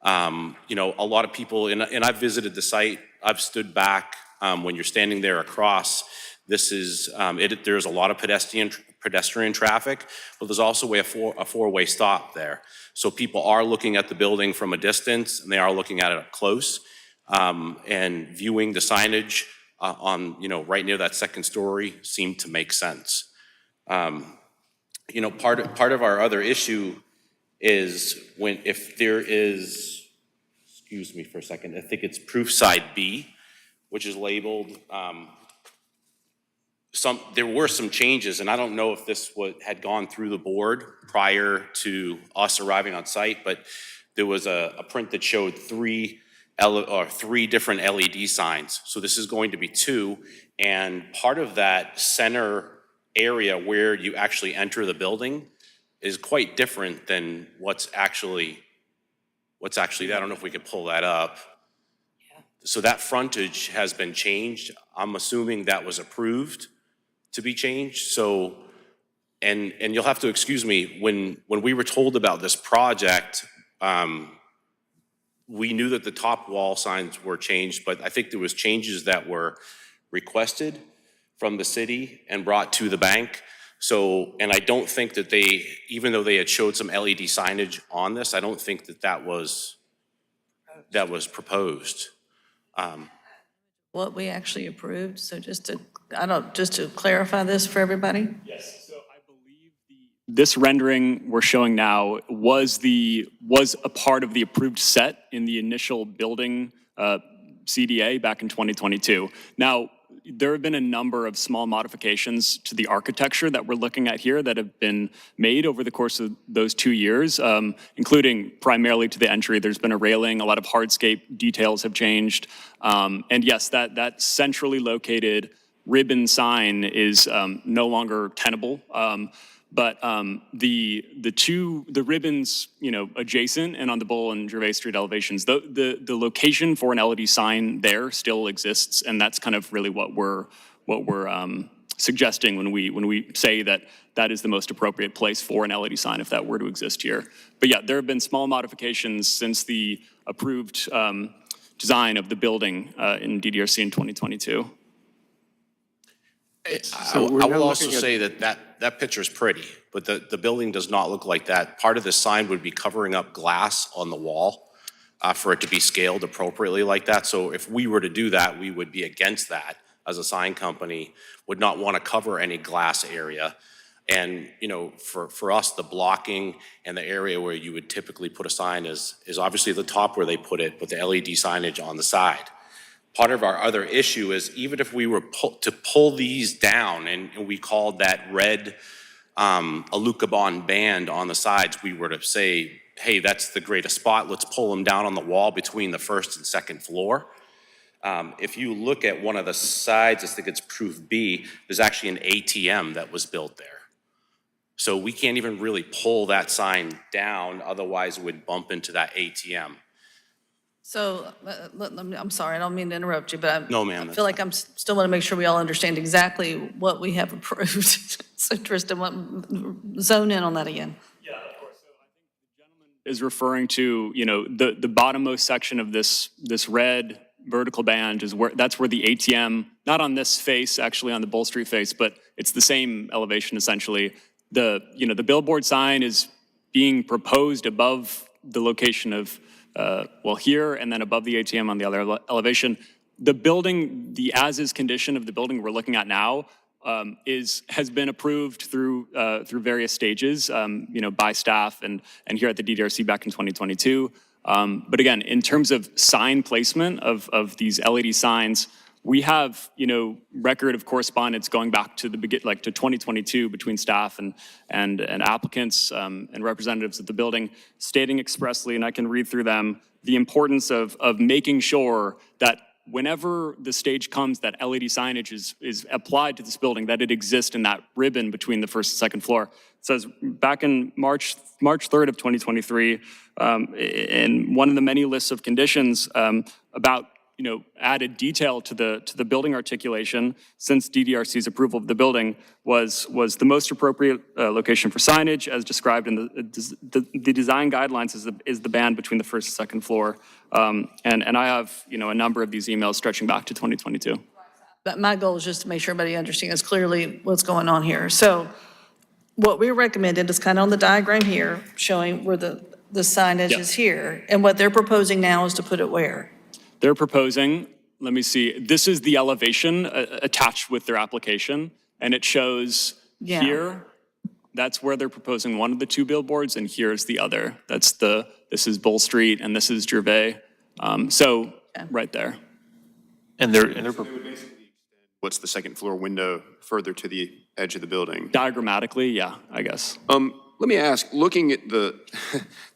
A lot of people, and I've visited the site, I've stood back when you're standing there across. There's a lot of pedestrian traffic, but there's also a four-way stop there. So people are looking at the building from a distance, and they are looking at it up close, and viewing the signage right near that second story seemed to make sense. Part of our other issue is if there is, excuse me for a second, I think it's proof side B, which is labeled, there were some changes, and I don't know if this had gone through the board prior to us arriving on site, but there was a print that showed three different LED signs. So this is going to be 2, and part of that center area where you actually enter the building is quite different than what's actually, I don't know if we could pull that up. Yeah. So that frontage has been changed. I'm assuming that was approved to be changed. So, and you'll have to excuse me, when we were told about this project, we knew that the top wall signs were changed, but I think there was changes that were requested from the city and brought to the bank. So, and I don't think that even though they had showed some LED signage on this, I don't think that was proposed. What we actually approved, so just to clarify this for everybody? Yes, so I believe this rendering we're showing now was a part of the approved set in the initial building CDA back in 2022. Now, there have been a number of small modifications to the architecture that we're looking at here that have been made over the course of those 2 years, including primarily to the entry. There's been a railing, a lot of hardscape details have changed. And yes, that centrally located ribbon sign is no longer tenable. But the ribbons, adjacent and on the Bull and Gervais Street elevations, the location for an LED sign there still exists, and that's kind of really what we're suggesting when we say that that is the most appropriate place for an LED sign if that were to exist here. But yeah, there have been small modifications since the approved design of the building in DDRC in 2022. So I we're now will also looking at- say that picture's pretty, but the building does not look like that. Part of the sign would be covering up glass on the wall for it to be scaled appropriately like that. So if we were to do that, we would be against that as a sign company, would not want to cover any glass area. And, for us, the blocking and the area where you would typically put a sign is obviously the top where they put it, but the LED signage on the side. Part of our other issue is even if we were to pull these down and we called that red Alucobond band on the sides, we were to say, hey, that's the greatest spot, let's pull them down on the wall between the first and second floor. If you look at one of the sides, I think it's proof B, there's actually an ATM that was built there. So we can't even really pull that sign down, otherwise we'd bump into that ATM. So, I'm sorry, I don't mean to interrupt you, but No, ma'am, I that's feel like I'm still want to make sure we all understand exactly what we have approved. So Tristan, zone in on that again. Is referring to, the bottommost section of this red vertical band is that's where the ATM, not on this face, actually on the Bull Street face, but it's the same elevation essentially. The billboard sign is being proposed above the location of, here and then above the ATM on the other elevation. The building, the as-is condition of the building we're looking at now has been approved through various stages, by staff and here at the DDRC back in 2022. But again, in terms of sign placement of these LED signs, we have, record of correspondence going back to to 2022 between staff and applicants and representatives of the building, stating expressly, and I can read through them, the importance of making sure that whenever the stage comes that LED signage is applied to this building, that it exists in that ribbon between the first and second floor. It says back in March 3rd of 2023, in one of the many lists of conditions about added detail to the building articulation since DDRC's approval of the building was the most appropriate location for signage as described in the design guidelines is the band between the first and second floor. And I have, a number of these emails stretching back to 2022. But my goal is just to make sure everybody understands clearly what's going on here. So what we recommended is kind of on the diagram here, showing where the signage Yeah. is here. And what they're proposing now is to put it where? They're proposing, let me see, this is the elevation attached with their application, and it shows Yeah. here, that's where they're proposing one of the two billboards, and here's the other. This is Bull Street, and this is Gervais. Right there. And they're What's the second floor window further to the edge of the building? Diagrammatically, yeah, I guess. Let me ask, looking at the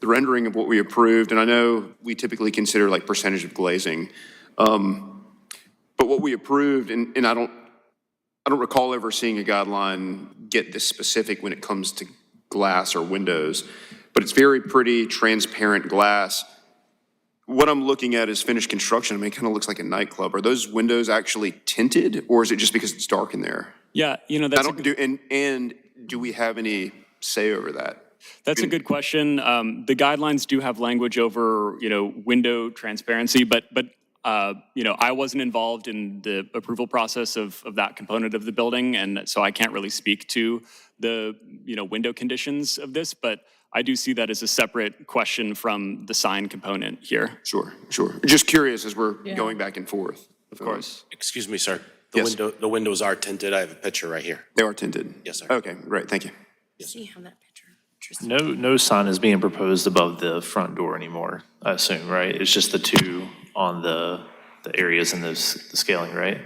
rendering of what we approved, and I know we typically consider like percentage of glazing, but what we approved, and I don't recall ever seeing a guideline get this specific when it comes to glass or windows, but it's very pretty, transparent glass. What I'm looking at is finished construction. I mean, it kind of looks like a nightclub. Are those windows actually tinted, or is it just because it's dark in there? Yeah, I that's don't do, and do we have any say over that? That's a good question. The guidelines do have language over, window transparency, but I wasn't involved in the approval process of that component of the building, and so I can't really speak to the, window conditions of this, but I do see that as a separate question from the sign component here. Sure. Just curious as we're going back and forth. Of course. Excuse me, sir. Yes. The windows are tinted. I have a picture right here. They are tinted? Yes, sir. Okay, great, thank you. See how that picture? no sign is being proposed above the front door anymore, I assume, right? It's just the two on the areas in the scaling, right?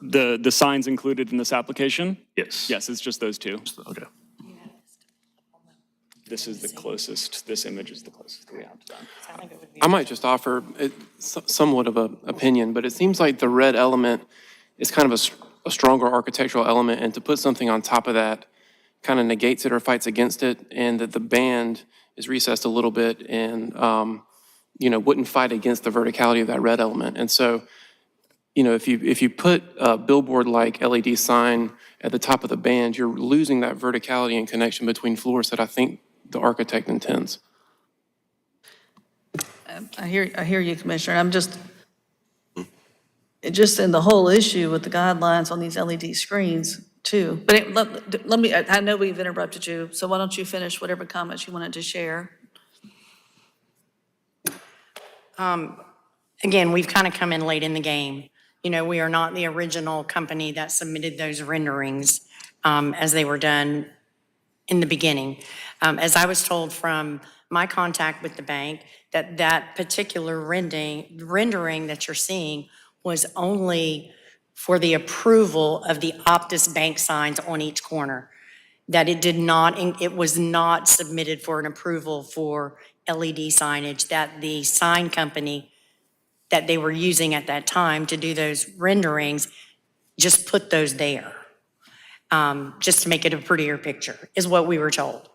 the signs included in this application? Yes. Yes, it's just those two. Okay. This is the closest, this image is the closest that we have to that. I might just offer somewhat of an opinion, but it seems like the red element is kind of a stronger architectural element, and to put something on top of that kind of negates it or fights against it, and that the band is recessed a little bit and, wouldn't fight against the verticality of that red element. And so, if you put a billboard-like LED sign at the top of the band, you're losing that verticality and connection between floors that I think the architect intends. I hear you, Commissioner. I'm just in the whole issue with the guidelines on these LED screens too. But let me, I know we've interrupted you, so why don't you finish whatever comments you wanted to share? Again, we've kind of come in late in the game. We are not the original company that submitted those renderings as they were done in the beginning. As I was told from my contact with the bank, that particular rendering that you're seeing was only for the approval of the Optus Bank signs on each corner. That it was not submitted for an approval for LED signage, that the sign company that they were using at that time to do those renderings just put those there, just to make it a prettier picture, is what we were told.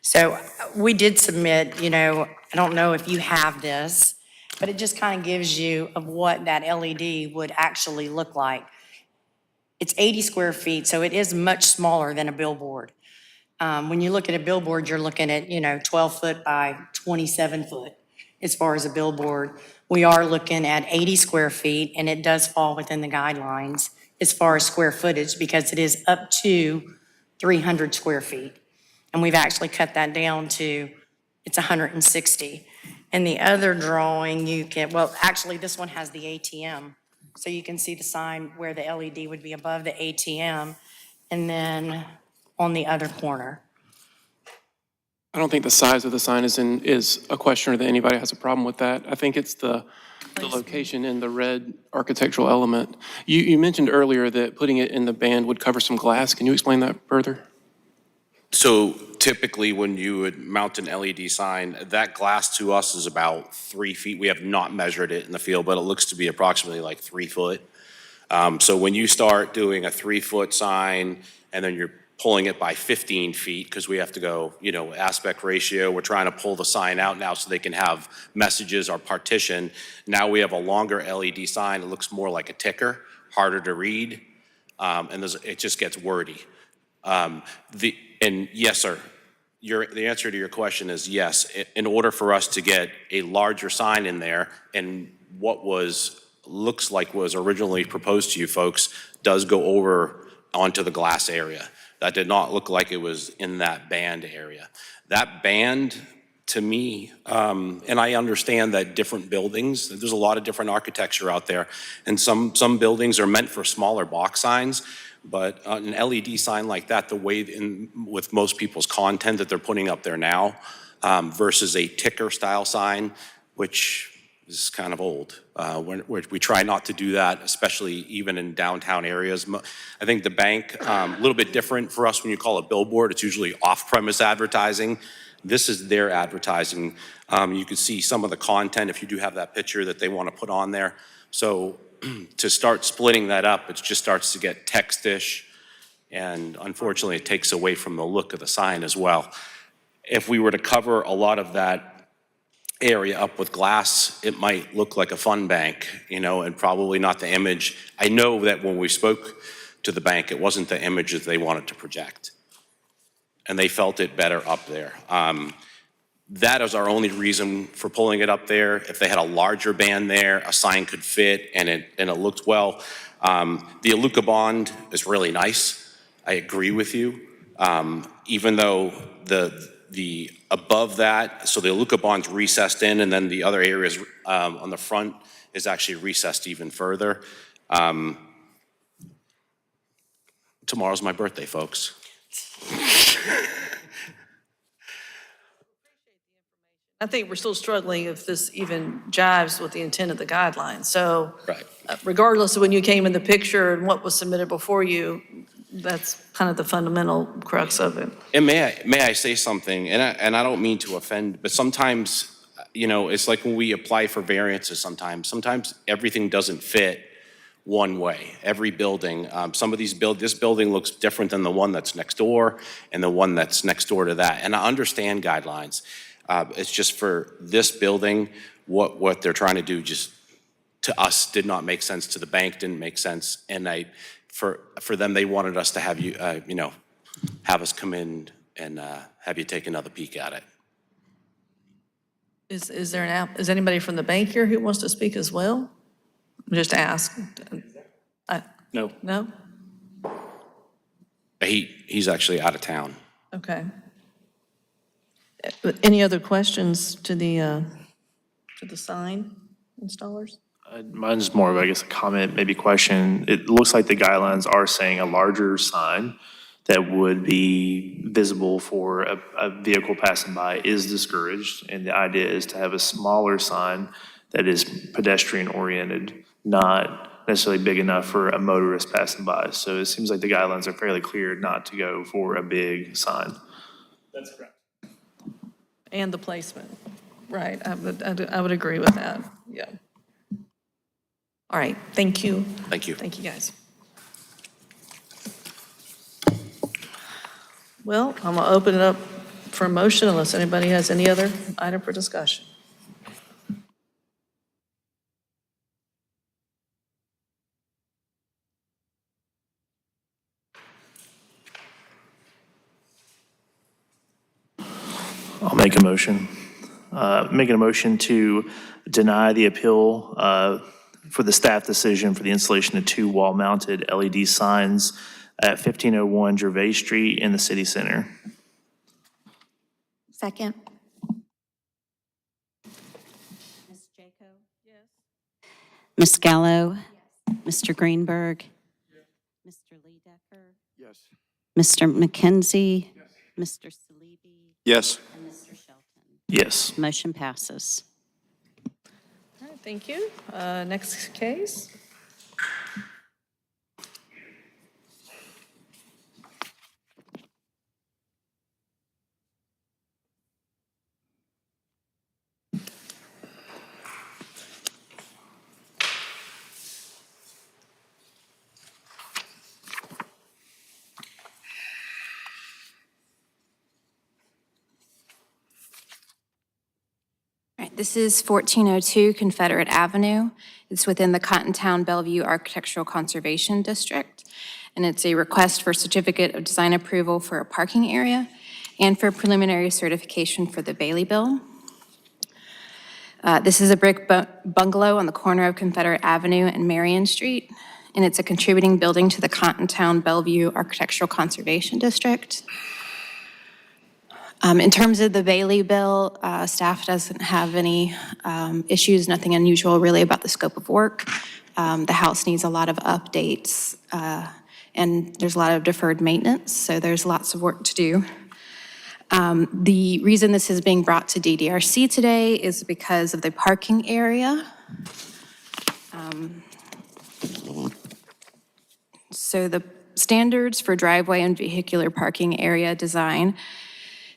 So we did submit, I don't know if you have this, but it just kind of gives you of what that LED would actually look like. It's 80 square feet, so it is much smaller than a billboard. When you look at a billboard, you're looking at, 12 foot by 27 foot as far as a billboard. We are looking at 80 square feet, and it does fall within the guidelines as far as square footage because it is up to 300 square feet. And we've actually cut that down to, it's 160. And the other drawing actually this one has the ATM. So you can see the sign where the LED would be above the ATM and then on the other corner. I don't think the size of the sign is a question or that anybody has a problem with that. I think it's the location in the red architectural element. You mentioned earlier that putting it in the band would cover some glass. Can you explain that further? So typically, when you would mount an LED sign, that glass to us is about 3 feet. We have not measured it in the field, but it looks to be approximately like 3 foot. So when you start doing a 3-foot sign, and then you're pulling it by 15 feet, because we have to go, aspect ratio, we're trying to pull the sign out now so they can have messages or partition. Now we have a longer LED sign. It looks more like a ticker, harder to read, and it just gets wordy. And yes, sir, the answer to your question is yes. In order for us to get a larger sign in there, and what looks like was originally proposed to you folks does go over onto the glass area. That did not look like it was in that band area. That band, to me, and I understand that different buildings, there's a lot of different architecture out there, and some buildings are meant for smaller box signs. But an LED sign like that, the way with most people's content that they're putting up there now, versus a ticker style sign, which is kind of old. We try not to do that, especially even in downtown areas. I think the bank, a little bit different for us when you call it billboard. It's usually off-premise advertising. This is their advertising. You can see some of the content if you do have that picture that they want to put on there. So to start splitting that up, it just starts to get textish, and unfortunately, it takes away from the look of the sign as well. If we were to cover a lot of that area up with glass, it might look like a fun bank, and probably not the image. I know that when we spoke to the bank, it wasn't the image that they wanted to project, and they felt it better up there. That is our only reason for pulling it up there. If they had a larger band there, a sign could fit and it looked well. The Aluka bond is really nice. I agree with you. Even though the above that, so the Aluka bond's recessed in, and then the other areas on the front is actually recessed even further. Tomorrow's my birthday, folks. I think we're still struggling if this even jives with the intent of the guidelines. So Right. regardless of when you came in the picture and what was submitted before you, that's kind of the fundamental crux of it. And may I say something? And I don't mean to offend, but sometimes, it's like when we apply for variances sometimes everything doesn't fit one way. Every building, some of this building looks different than the one that's next door and the one that's next door to that. And I understand guidelines. It's just for this building, what they're trying to do just to us did not make sense, to the bank didn't make sense. And for them, they wanted us to have you, have us come in and have you take another peek at it. Is there is anybody from the bank here who wants to speak as well? Just ask. No. No? He's actually out of town. Okay. Any other questions to the sign installers? Mine's more of, I guess, a comment, maybe question. It looks like the guidelines are saying a larger sign that would be visible for a vehicle passing by is discouraged. And the idea is to have a smaller sign that is pedestrian-oriented, not necessarily big enough for a motorist passing by. So it seems like the guidelines are fairly clear not to go for a big sign. That's correct. And the placement, right? I would agree with that, yeah. All right, thank you. Thank you. Thank you, guys. Well, I'm gonna open it up for a motion unless anybody has any other item for discussion. I'll make a motion. Making a motion to deny the appeal for the staff decision for the installation of 2 wall-mounted LED signs at 1501 Gervais Street in the city center. Second. Ms. Jaco? Yes. Ms. Gallo? Yes. Mr. Greenberg? Yes. Mr. Lee Decker? Yes. Mr. McKenzie? Yes. Mr. Salibi? Yes. And Mr. Shelton? Yes. Motion passes. All right, thank you. Next case. All right, this is 1402 Confederate Avenue. It's within the Cottontown Bellevue Architectural Conservation District, and it's a request for certificate of design approval for a parking area and for preliminary certification for the Bailey Bill. This is a brick bungalow on the corner of Confederate Avenue and Marion Street, and it's a contributing building to the Cottontown Bellevue Architectural Conservation District. In terms of the Bailey Bill, staff doesn't have any issues, nothing unusual really about the scope of work. The house needs a lot of updates, and there's a lot of deferred maintenance, so there's lots of work to do. The reason this is being brought to DDRC today is because of the parking area. So the standards for driveway and vehicular parking area design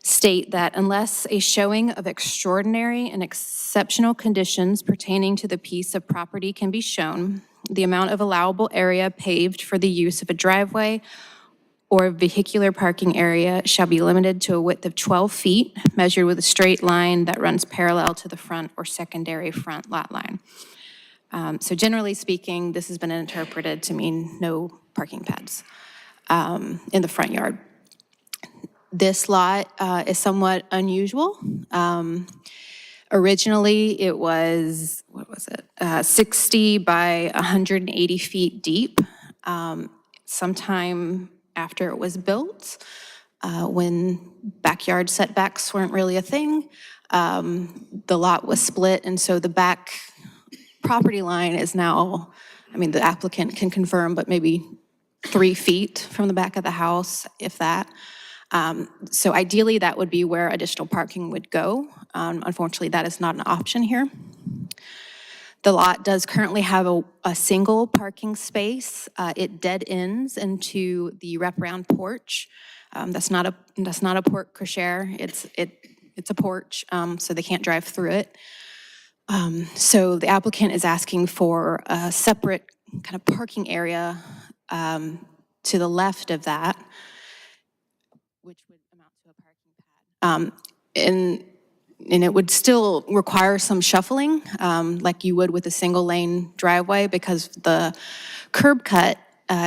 state that unless a showing of extraordinary and exceptional conditions pertaining to the piece of property can be shown, the amount of allowable area paved for the use of a driveway or vehicular parking area shall be limited to a width of 12 feet, measured with a straight line that runs parallel to the front or secondary front lot line. So generally speaking, this has been interpreted to mean no parking pads in the front yard. This lot is somewhat unusual. Originally, it was, 60 by 180 feet deep. Sometime after it was built, when backyard setbacks weren't really a thing, the lot was split, and so the back property line is now, I mean, the applicant can confirm, but maybe 3 feet from the back of the house, if that. So ideally, that would be where additional parking would go. Unfortunately, that is not an option here. The lot does currently have a single parking space. It dead ends into the wraparound porch. That's not a porte cochere. It's a porch, so they can't drive through it. So the applicant is asking for a separate kind of parking area to the left of that, which would amount to a parking pad. And it would still require some shuffling, like you would with a single-lane driveway, because the curb cut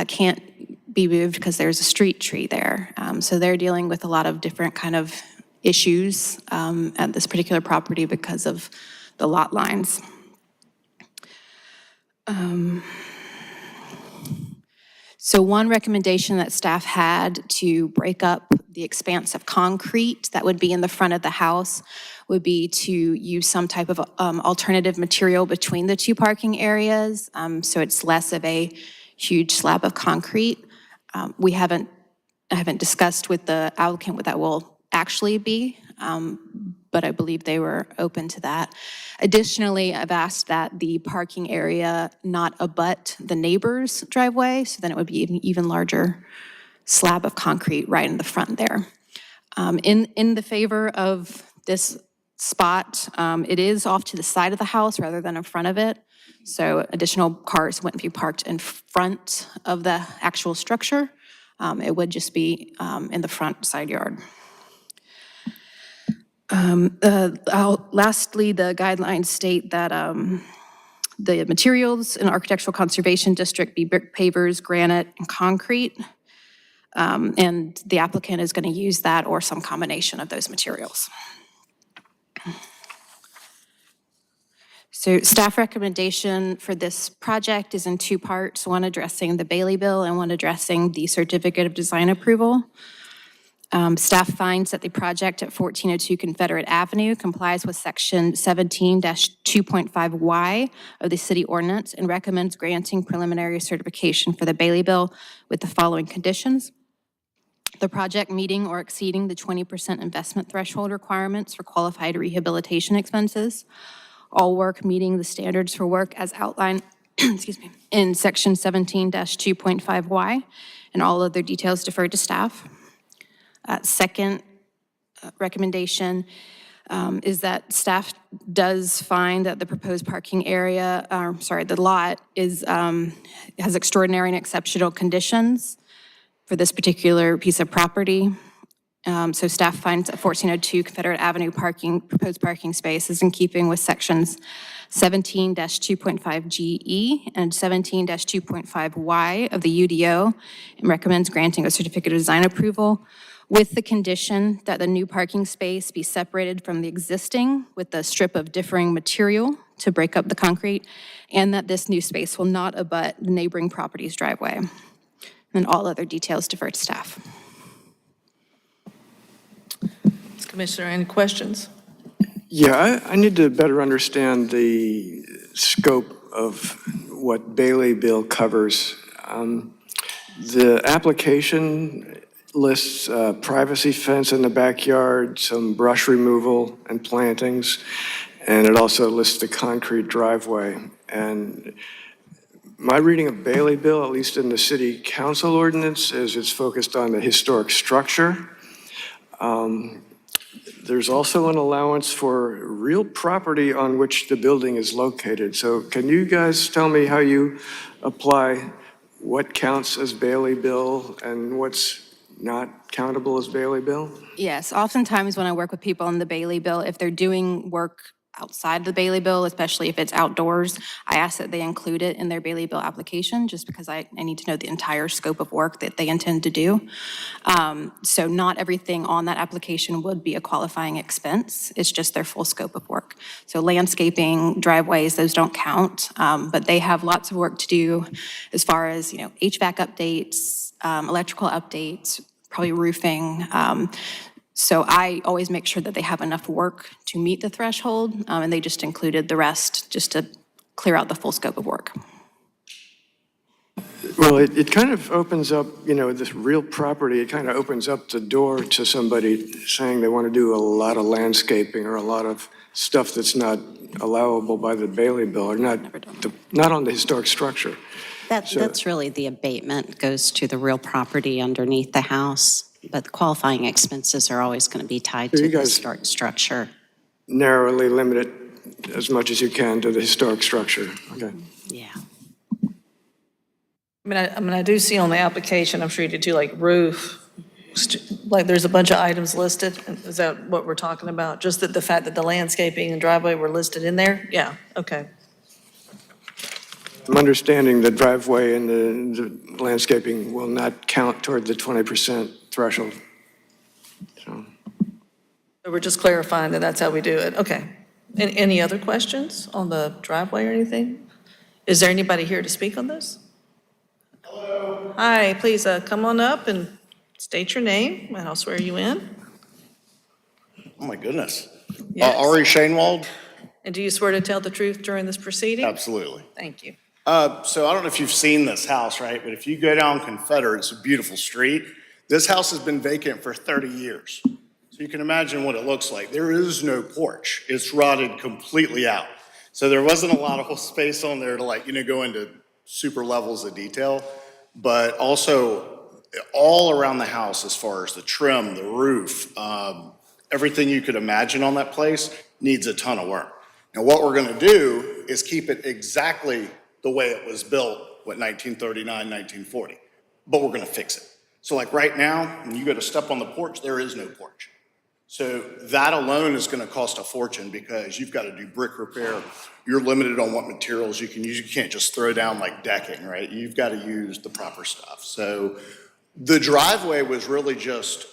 can't be moved because there's a street tree there. So they're dealing with a lot of different kind of issues at this particular property because of the lot lines. So one recommendation that staff had to break up the expanse of concrete that would be in the front of the house would be to use some type of alternative material between the two parking areas, so it's less of a huge slab of concrete. I haven't discussed with the applicant what that will actually be, but I believe they were open to that. Additionally, I've asked that the parking area not abut the neighbor's driveway, so then it would be an even larger slab of concrete right in the front there. In the favor of this spot, it is off to the side of the house rather than in front of it, so additional cars wouldn't be parked in front of the actual structure. It would just be in the front side yard. Lastly, the guidelines state that the materials in Architectural Conservation District be brick pavers, granite, and concrete. And the applicant is going to use that or some combination of those materials. So staff recommendation for this project is in two parts, one addressing the Bailey Bill and one addressing the Certificate of Design Approval. Staff finds that the project at 1402 Confederate Avenue complies with Section 17-2.5Y of the city ordinance and recommends granting preliminary certification for the Bailey Bill with the following conditions. The project meeting or exceeding the 20% investment threshold requirements for qualified rehabilitation expenses. All work meeting the standards for work as outlined excuse me, in Section 17-2.5Y, and all other details deferred to staff. Second recommendation is that staff does find that the proposed parking area, the lot has extraordinary and exceptional conditions for this particular piece of property. So staff finds that 1402 Confederate Avenue proposed parking space is in keeping with sections 17-2.5GE and 17-2.5Y of the UDO and recommends granting a certificate of design approval with the condition that the new parking space be separated from the existing with a strip of differing material to break up the concrete, and that this new space will not abut the neighboring property's driveway. And all other details defer to staff. Commissioner, any questions? Yeah, I need to better understand the scope of what Bailey Bill covers. The application lists a privacy fence in the backyard, some brush removal and plantings, and it also lists the concrete driveway. And my reading of Bailey Bill, at least in the city council ordinance, is it's focused on the historic structure. There's also an allowance for real property on which the building is located. So can you guys tell me how you apply what counts as Bailey Bill and what's not countable as Bailey Bill? Yes, oftentimes when I work with people on the Bailey Bill, if they're doing work outside the Bailey Bill, especially if it's outdoors, I ask that they include it in their Bailey Bill application, just because I need to know the entire scope of work that they intend to do. So not everything on that application would be a qualifying expense. It's just their full scope of work. So landscaping, driveways, those don't count, but they have lots of work to do as far as, HVAC updates, electrical updates, probably roofing. So I always make sure that they have enough work to meet the threshold, and they just included the rest just to clear out the full scope of work. Well, it kind of opens up, this real property, it kind of opens up the door to somebody saying they want to do a lot of landscaping or a lot of stuff that's not allowable by the Bailey Bill, or not on the historic structure. That's really the abatement goes to the real property underneath the house, but the qualifying expenses are always going to be tied So to you the guys- historic structure. Narrowly limit it as much as you can to the historic structure. Okay. Yeah. I do see on the application, I'm sure you did too, like roof, like there's a bunch of items listed. Is that what we're talking about? Just that the fact that the landscaping and driveway were listed in there? Yeah, okay. I'm understanding the driveway and the landscaping will not count toward the 20% threshold. So, So we're just clarifying that that's how we do it. Okay. Any other questions on the driveway or anything? Is there anybody here to speak on this? Hello. Hi, please come on up and state your name, and I'll swear you in. Oh, my goodness. Yes. Ari Shainwald? And do you swear to tell the truth during this proceeding? Absolutely. Thank you. So I don't know if you've seen this house, right? But if you go down Confederate, it's a beautiful street. This house has been vacant for 30 years. So you can imagine what it looks like. There is no porch. It's rotted completely out. So there wasn't a lot of space on there to go into super levels of detail. But also all around the house, as far as the trim, the roof, everything you could imagine on that place needs a ton of work. Now, what we're gonna do is keep it exactly the way it was built, 1939, 1940, but we're gonna fix it. So like right now, when you go to step on the porch, there is no porch. So that alone is gonna cost a fortune because you've gotta do brick repair. You're limited on what materials you can use. You can't just throw down like decking, right? You've gotta use the proper stuff. So the driveway was really just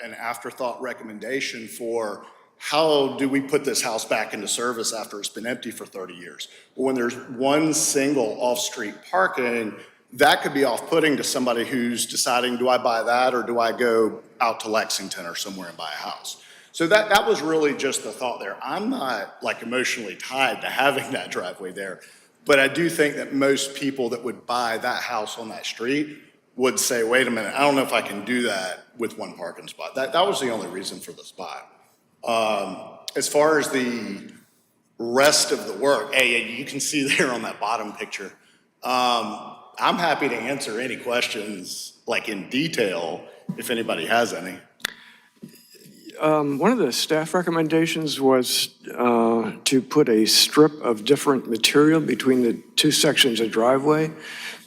an afterthought recommendation for how do we put this house back into service after it's been empty for 30 years? Well, when there's one single off-street parking, that could be off-putting to somebody who's deciding, do I buy that or do I go out to Lexington or somewhere and buy a house? So that was really just the thought there. I'm not emotionally tied to having that driveway there, but I do think that most people that would buy that house on that street would say, wait a minute, I don't know if I can do that with one parking spot. That was the only reason for this buy. As far as the rest of the work, you can see there on that bottom picture, I'm happy to answer any questions in detail if anybody has any. one of the staff recommendations was to put a strip of different material between the two sections of driveway,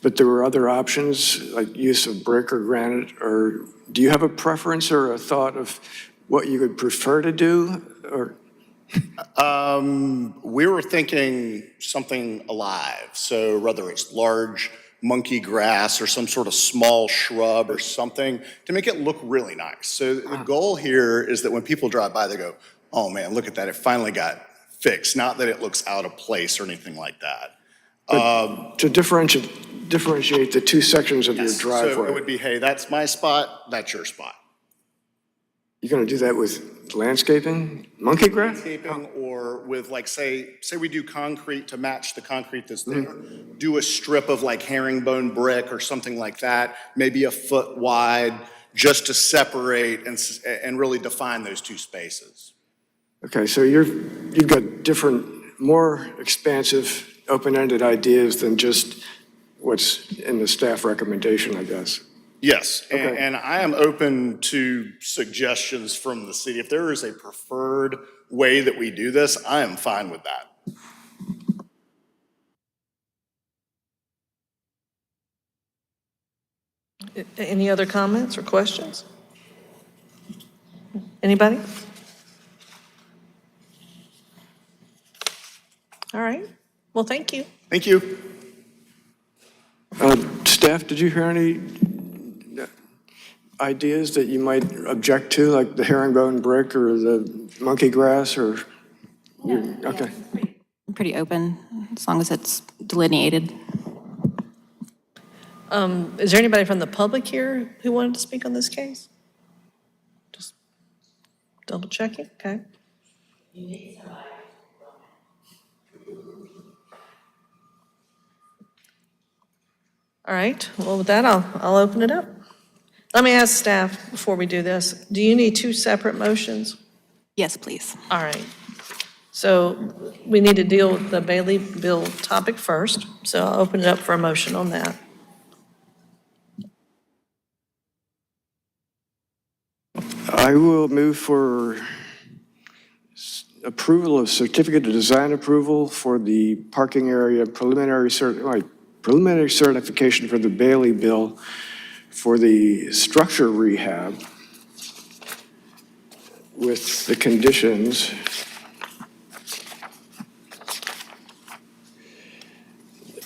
but there were other options like use of brick or granite, or do you have a preference or a thought of what you would prefer to do, or? We were thinking something alive, so whether it's large monkey grass or some sort of small shrub or something to make it look really nice. So the goal here is that when people drive by, they go, oh man, look at that, it finally got fixed. Not that it looks out of place or anything like that. To differentiate the two sections of your So it driveway. would be, hey, that's my spot, that's your spot. You're going to do that with landscaping, monkey grass? Landscaping or with say we do concrete to match the concrete that's there. Do a strip of herringbone brick or something like that, maybe a foot wide, just to separate and really define those two spaces. Okay, so you've got different, more expansive, open-ended ideas than just what's in the staff recommendation, I guess. Yes, Okay. and I am open to suggestions from the city. If there is a preferred way that we do this, I am fine with that. Any other comments or questions? Anybody? All right. Well, thank you. Thank you. Staff, did you hear any ideas that you might object to, like the herringbone brick or the monkey grass, or? Okay. I'm pretty open, as long as it's delineated. Is there anybody from the public here who wanted to speak on this case? Just double checking, okay. All right, well, with that, I'll open it up. Let me ask staff before we do this, do you need two separate motions? Yes, please. All right. So we need to deal with the Bailey bill topic first, so I'll open it up for a motion on that. I will move for approval of certificate of design approval for the parking area preliminary certification for the Bailey bill for the structure rehab with the conditions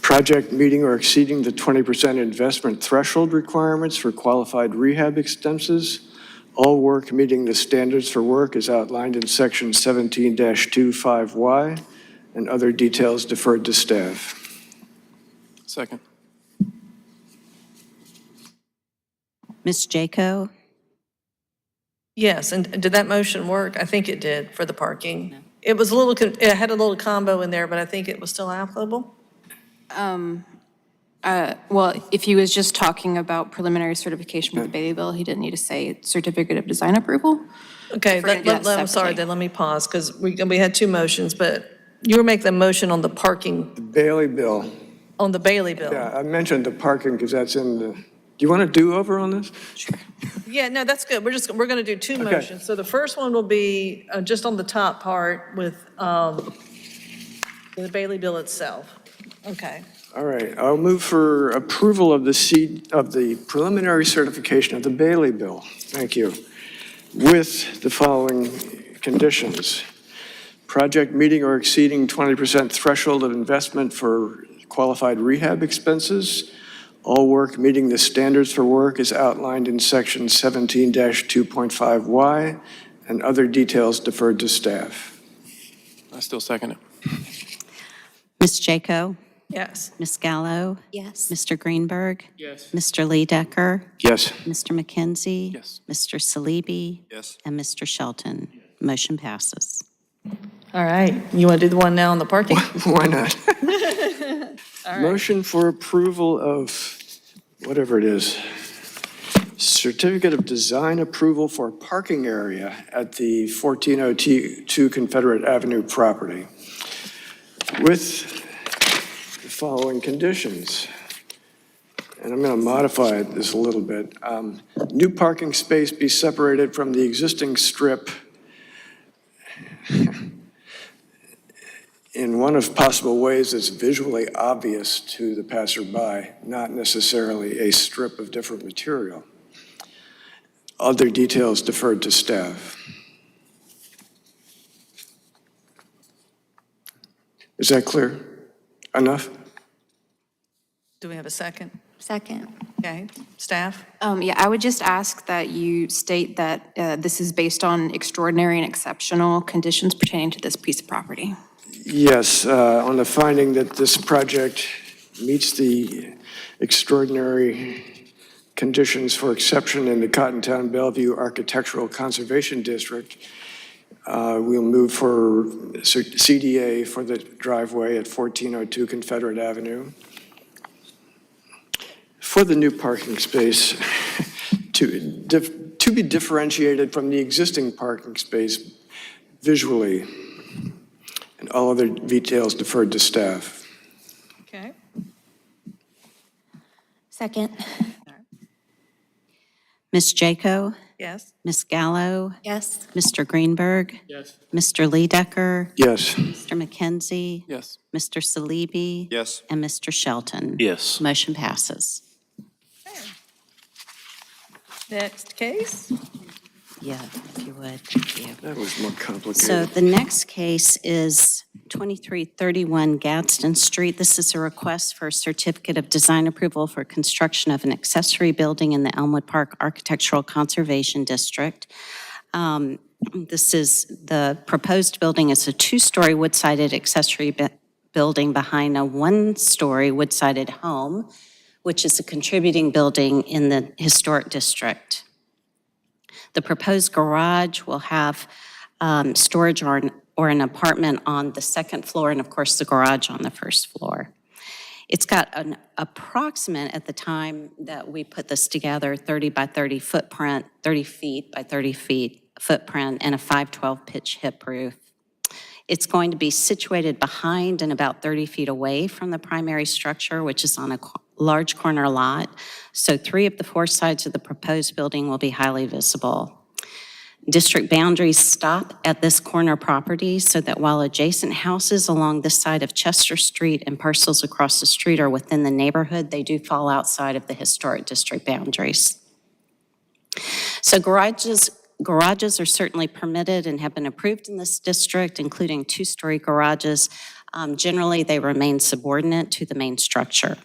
project meeting or exceeding the 20% investment threshold requirements for qualified rehab expenses. All work meeting the standards for work is outlined in section 17-25Y, and other details deferred to staff. Second. Ms. Jaco? Yes, and did that motion work? I think it did for the parking. It was a little, it had a little combo in there, but I think it was still applicable. Well, if he was just talking about preliminary certification for the Bailey bill, he didn't need to say certificate of design approval. Okay, If we're gonna do that I'm sorry, separately. then let me pause, because we had two motions, but you were making the motion on the parking, Bailey bill. on the Bailey bill. Yeah, I mentioned the parking because that's in the, do you want a do-over on this? Yeah, no, that's good. We're going to do two motions. So the first one will be just on the top part with the Bailey bill itself. Okay. All right, I'll move for approval of the preliminary certification of the Bailey bill. Thank you. With the following conditions. Project meeting or exceeding 20% threshold of investment for qualified rehab expenses. All work meeting the standards for work is outlined in section 17-2.5Y, and other details deferred to staff. I still second it. Ms. Jaco? Yes. Ms. Gallo? Yes. Mr. Greenberg? Yes. Mr. Lee Decker? Yes. Mr. McKenzie? Yes. Mr. Salibi? Yes. And Mr. Shelton? Motion passes. All right. You want to do the one now on the parking? Why not? Motion for approval of, whatever it is, certificate of design approval for parking area at the 1402 Confederate Avenue property with the following conditions. And I'm going to modify this a little bit. New parking space be separated from the existing strip in one of possible ways that's visually obvious to the passerby, not necessarily a strip of different material. Other details deferred to staff. Is that clear? Enough? Do we have a second? Second. Okay. Staff? Yeah, I would just ask that you state that this is based on extraordinary and exceptional conditions pertaining to this piece of property. Yes, on the finding that this project meets the extraordinary conditions for exception in the Cottontown Bellevue Architectural Conservation District, we'll move for CDA for the driveway at 1402 Confederate Avenue. For the new parking space to be differentiated from the existing parking space visually, and all other details deferred to staff. Okay. Second. Ms. Jaco? Yes. Ms. Gallo? Yes. Mr. Greenberg? Yes. Mr. Lee Decker? Yes. Mr. McKenzie? Yes. Mr. Salibi? Yes. And Mr. Shelton? Yes. Motion passes. Next case? Yeah, if you would, thank you. That was more complicated. So the next case is 2331 Gadsden Street. This is a request for a certificate of design approval for construction of an accessory building in the Elmwood Park Architectural Conservation District. This is, the proposed building is a two-story wood-sided accessory building behind a one-story wood-sided home, which is a contributing building in the historic district. The proposed garage will have storage or an apartment on the second floor, and of course, the garage on the first floor. It's got an approximate, at the time that we put this together, 30 by 30 footprint, 30 feet by 30 feet footprint, and a 512 pitch hip roof. It's going to be situated behind and about 30 feet away from the primary structure, which is on a large corner lot. So 3 of the 4 sides of the proposed building will be highly visible. District boundaries stop at this corner property so that while adjacent houses along this side of Chester Street and parcels across the street are within the neighborhood, they do fall outside of the historic district boundaries. So garages are certainly permitted and have been approved in this district, including 2-story garages. Generally, they remain subordinate to the main structure.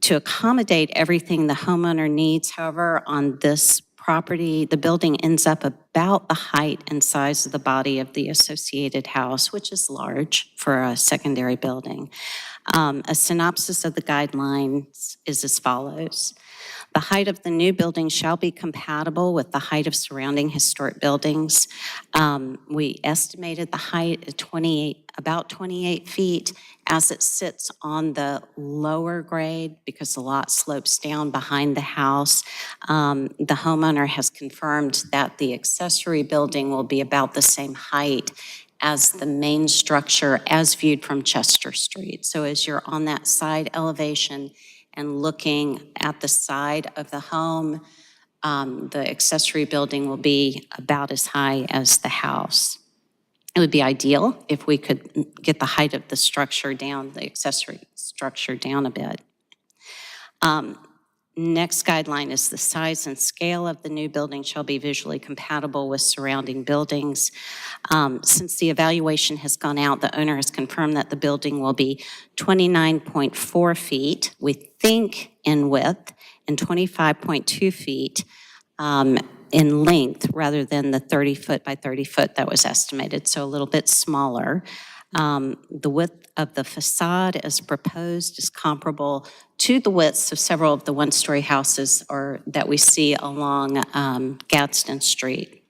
To accommodate everything the homeowner needs, however, on this property, the building ends up about the height and size of the body of the associated house, which is large for a secondary building. A synopsis of the guidelines is as follows. The height of the new building shall be compatible with the height of surrounding historic buildings. We estimated the height at about 28 feet as it sits on the lower grade because the lot slopes down behind the house. The homeowner has confirmed that the accessory building will be about the same height as the main structure as viewed from Chester Street. So as you're on that side elevation and looking at the side of the home, the accessory building will be about as high as the house. It would be ideal if we could get the height of the structure down, the accessory structure down a bit. Next guideline is the size and scale of the new building shall be visually compatible with surrounding buildings. Since the evaluation has gone out, the owner has confirmed that the building will be 29.4 feet, we think, in width, and 25.2 feet in length, rather than the 30 foot by 30 foot that was estimated, so a little bit smaller. The width of the facade as proposed is comparable to the widths of several of the one-story houses that we see along Gadsden Street.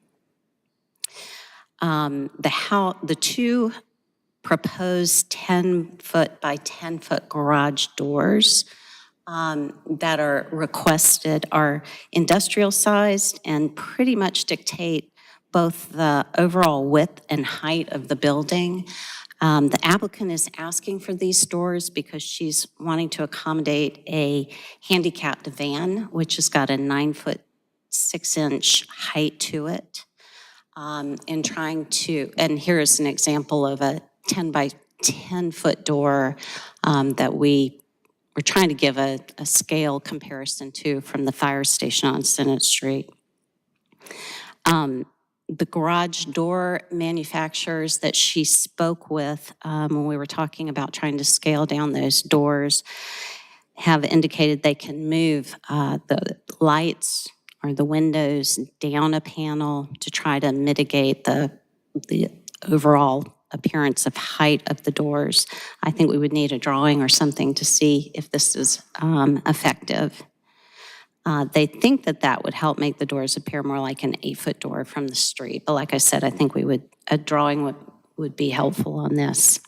The 2 proposed 10-foot by 10-foot garage doors that are requested are industrial-sized and pretty much dictate both the overall width and height of the building. The applicant is asking for these doors because she's wanting to accommodate a handicapped van, which has got a 9-foot 6-inch height to it. And here is an example of a 10 by 10-foot door that we were trying to give a scale comparison to from the fire station on Senate Street. The garage door manufacturers that she spoke with when we were talking about trying to scale down those doors have indicated they can move the lights or the windows down a panel to try to mitigate the overall appearance of height of the doors. I think we would need a drawing or something to see if this is effective. They think that would help make the doors appear more like an 8-foot door from the street. But like I said, I think a drawing would be helpful on this.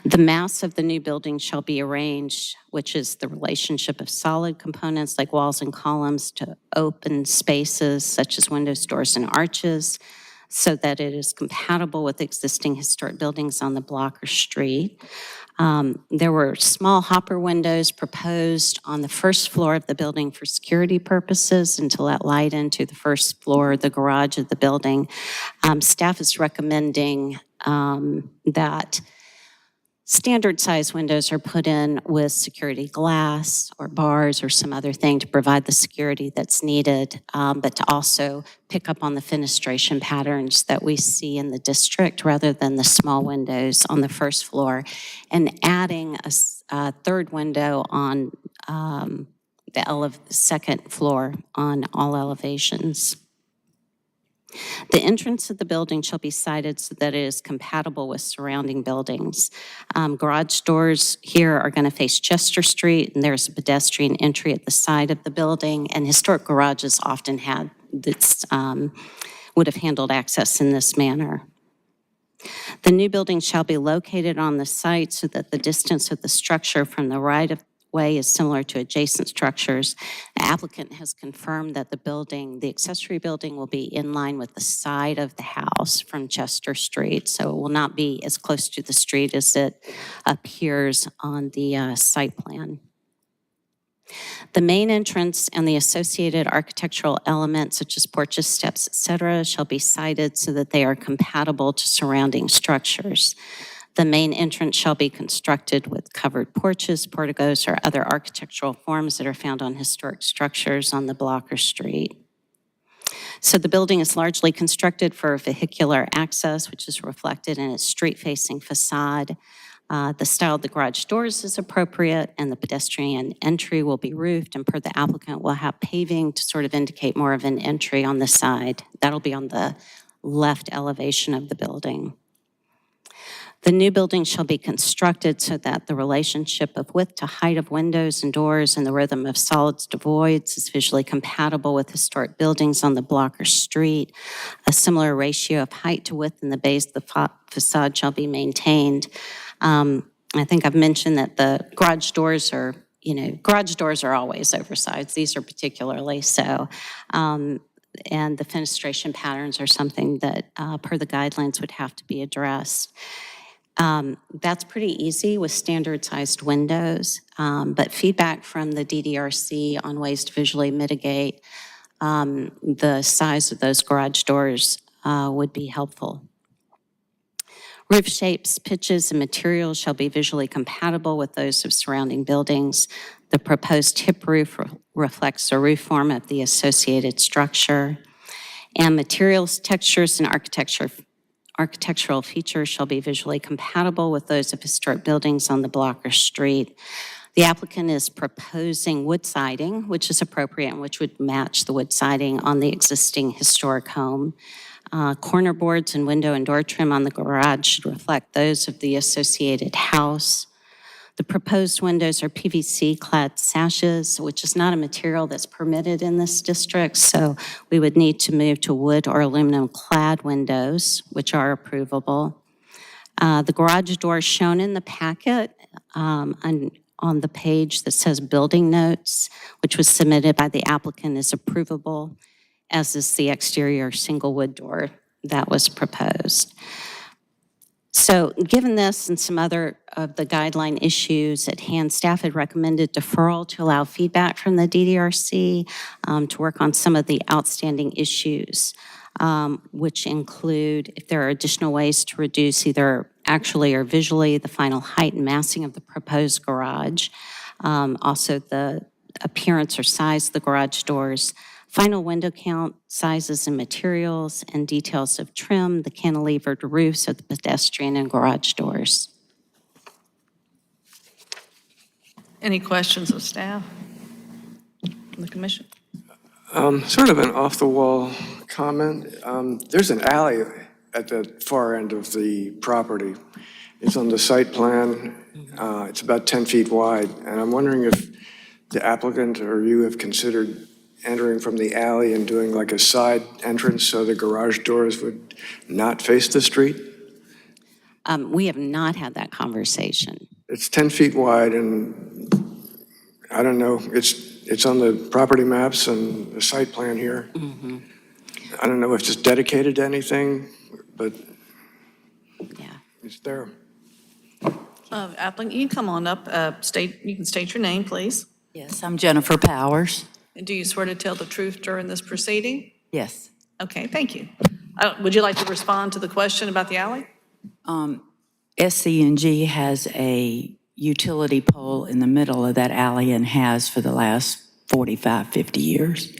The mass of the new building shall be arranged, which is the relationship of solid components like walls and columns to open spaces such as windows, doors, and arches, so that it is compatible with existing historic buildings on the block or street. There were small hopper windows proposed on the first floor of the building for security purposes and to let light into the first floor, the garage of the building. Staff is recommending that standard size windows are put in with security glass or bars or some other thing to provide the security that's needed, but to also pick up on the fenestration patterns that we see in the district rather than the small windows on the first floor, and adding a third window on the second floor on all elevations. The entrance of the building shall be sited so that it is compatible with surrounding buildings. Garage doors here are going to face Chester Street, and there's a pedestrian entry at the side of the building, and historic garages often would have handled access in this manner. The new building shall be located on the site so that the distance of the structure from the right-of-way is similar to adjacent structures. The applicant has confirmed that the accessory building will be in line with the side of the house from Chester Street, so it will not be as close to the street as it appears on the site plan. The main entrance and the associated architectural elements such as porches, steps, etc., shall be sited so that they are compatible to surrounding structures. The main entrance shall be constructed with covered porches, porticos, or other architectural forms that are found on historic structures on the block or street. So the building is largely constructed for vehicular access, which is reflected in its street-facing facade. The style of the garage doors is appropriate, and the pedestrian entry will be roofed, and per the applicant, will have paving to sort of indicate more of an entry on the side. That'll be on the left elevation of the building. The new building shall be constructed so that the relationship of width to height of windows and doors and the rhythm of solids to voids is visually compatible with historic buildings on the block or street. A similar ratio of height to width in the base of the facade shall be maintained. I think I've mentioned that the garage doors are always oversized. These are particularly so. And the fenestration patterns are something that, per the guidelines, would have to be addressed. That's pretty easy with standard-sized windows, but feedback from the DDRC on ways to visually mitigate the size of those garage doors would be helpful. Roof shapes, pitches, and materials shall be visually compatible with those of surrounding buildings. The proposed hip roof reflects the roof form of the associated structure. And materials, textures, and architectural features shall be visually compatible with those of historic buildings on the block or street. The applicant is proposing wood siding, which is appropriate and which would match the wood siding on the existing historic home. Corner boards and window and door trim on the garage should reflect those of the associated house. The proposed windows are PVC-clad sashes, which is not a material that's permitted in this district, so we would need to move to wood or aluminum-clad windows, which are approvable. The garage door shown in the packet on the page that says building notes, which was submitted by the applicant, is approvable, as is the exterior single wood door that was proposed. So given this and some other of the guideline issues at hand, staff had recommended deferral to allow feedback from the DDRC to work on some of the outstanding issues, which include if there are additional ways to reduce either actually or visually the final height and massing of the proposed garage, also the appearance or size of the garage doors, final window count, sizes and materials, and details of trim, the cantilevered roofs of the pedestrian and garage doors. Any questions of staff? From the commission? Sort of an off-the-wall comment. There's an alley at the far end of the property. It's on the site plan. It's about 10 feet wide, and I'm wondering if the applicant or you have considered entering from the alley and doing like a side entrance so the garage doors would not face the street? We have not had that conversation. It's 10 feet wide, and I don't know, it's on the property maps and the site plan here. I don't know if it's dedicated to anything, but Yeah. it's there. Applicant, you can come on up, you can state your name, please. Yes, I'm Jennifer Powers. And do you swear to tell the truth during this proceeding? Yes. Okay, thank you. Would you like to respond to the question about the alley? SC&G has a utility pole in the middle of that alley and has for the last 45, 50 years.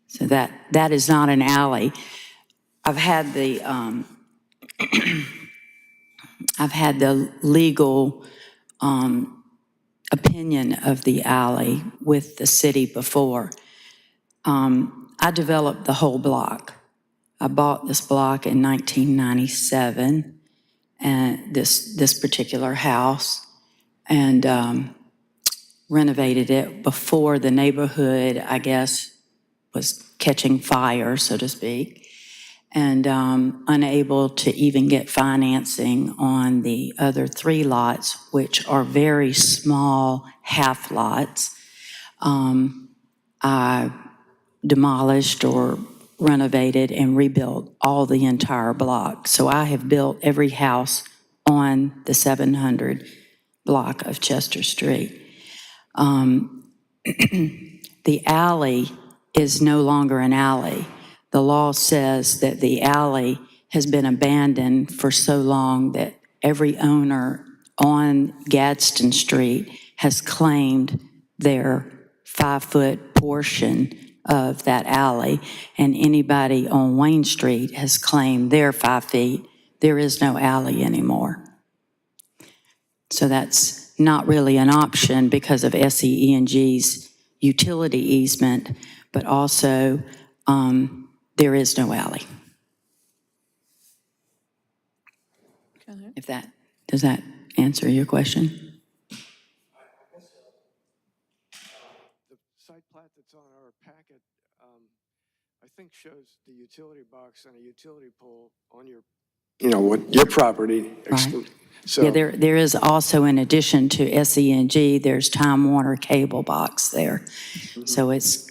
So that is not an alley. I've had the legal opinion of the alley with the city before. I developed the whole block. I bought this block in 1997, and this particular house, and renovated it before the neighborhood, I guess, was catching fire, so to speak. and unable to even get financing on the other 3 lots, which are very small half lots. I demolished or renovated and rebuilt all the entire block. So I have built every house on the 700 block of Chester Street. The alley is no longer an alley. The law says that the alley has been abandoned for so long that every owner on Gadsden Street has claimed their 5-foot portion of that alley, and anybody on Wayne Street has claimed their 5 feet. There is no alley anymore. So that's not really an option because of SEE&G's utility easement, but also there is no alley. If that, does that answer your question? The site plat that's on our packet, I think shows the utility box and a utility pole on your, what your property. Right. So, Yeah, there is also, in addition to SENG, there's Time Warner cable box there. So it's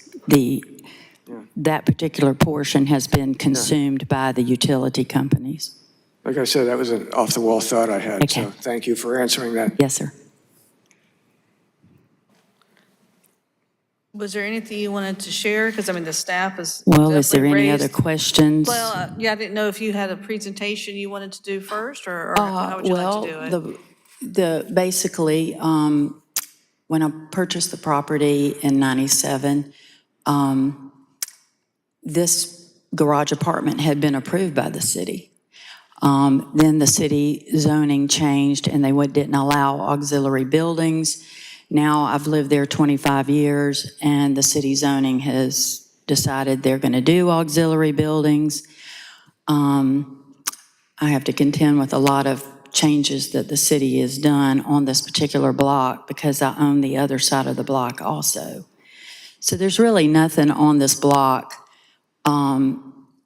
that particular portion has been consumed by the utility companies. like I said, that was an off-the-wall thought I had. Okay. So thank you for answering that. Yes, sir. Was there anything you wanted to share? Because, I mean, the staff is Well, is there definitely any other raised- questions? Well, yeah, I didn't know if you had a presentation you wanted to do first, or how would you like to do it? Basically, when I purchased the property in 97, this garage apartment had been approved by the city. Then the city zoning changed and they didn't allow auxiliary buildings. Now I've lived there 25 years and the city zoning has decided they're going to do auxiliary buildings. I have to contend with a lot of changes that the city has done on this particular block because I own the other side of the block also. So there's really nothing on this block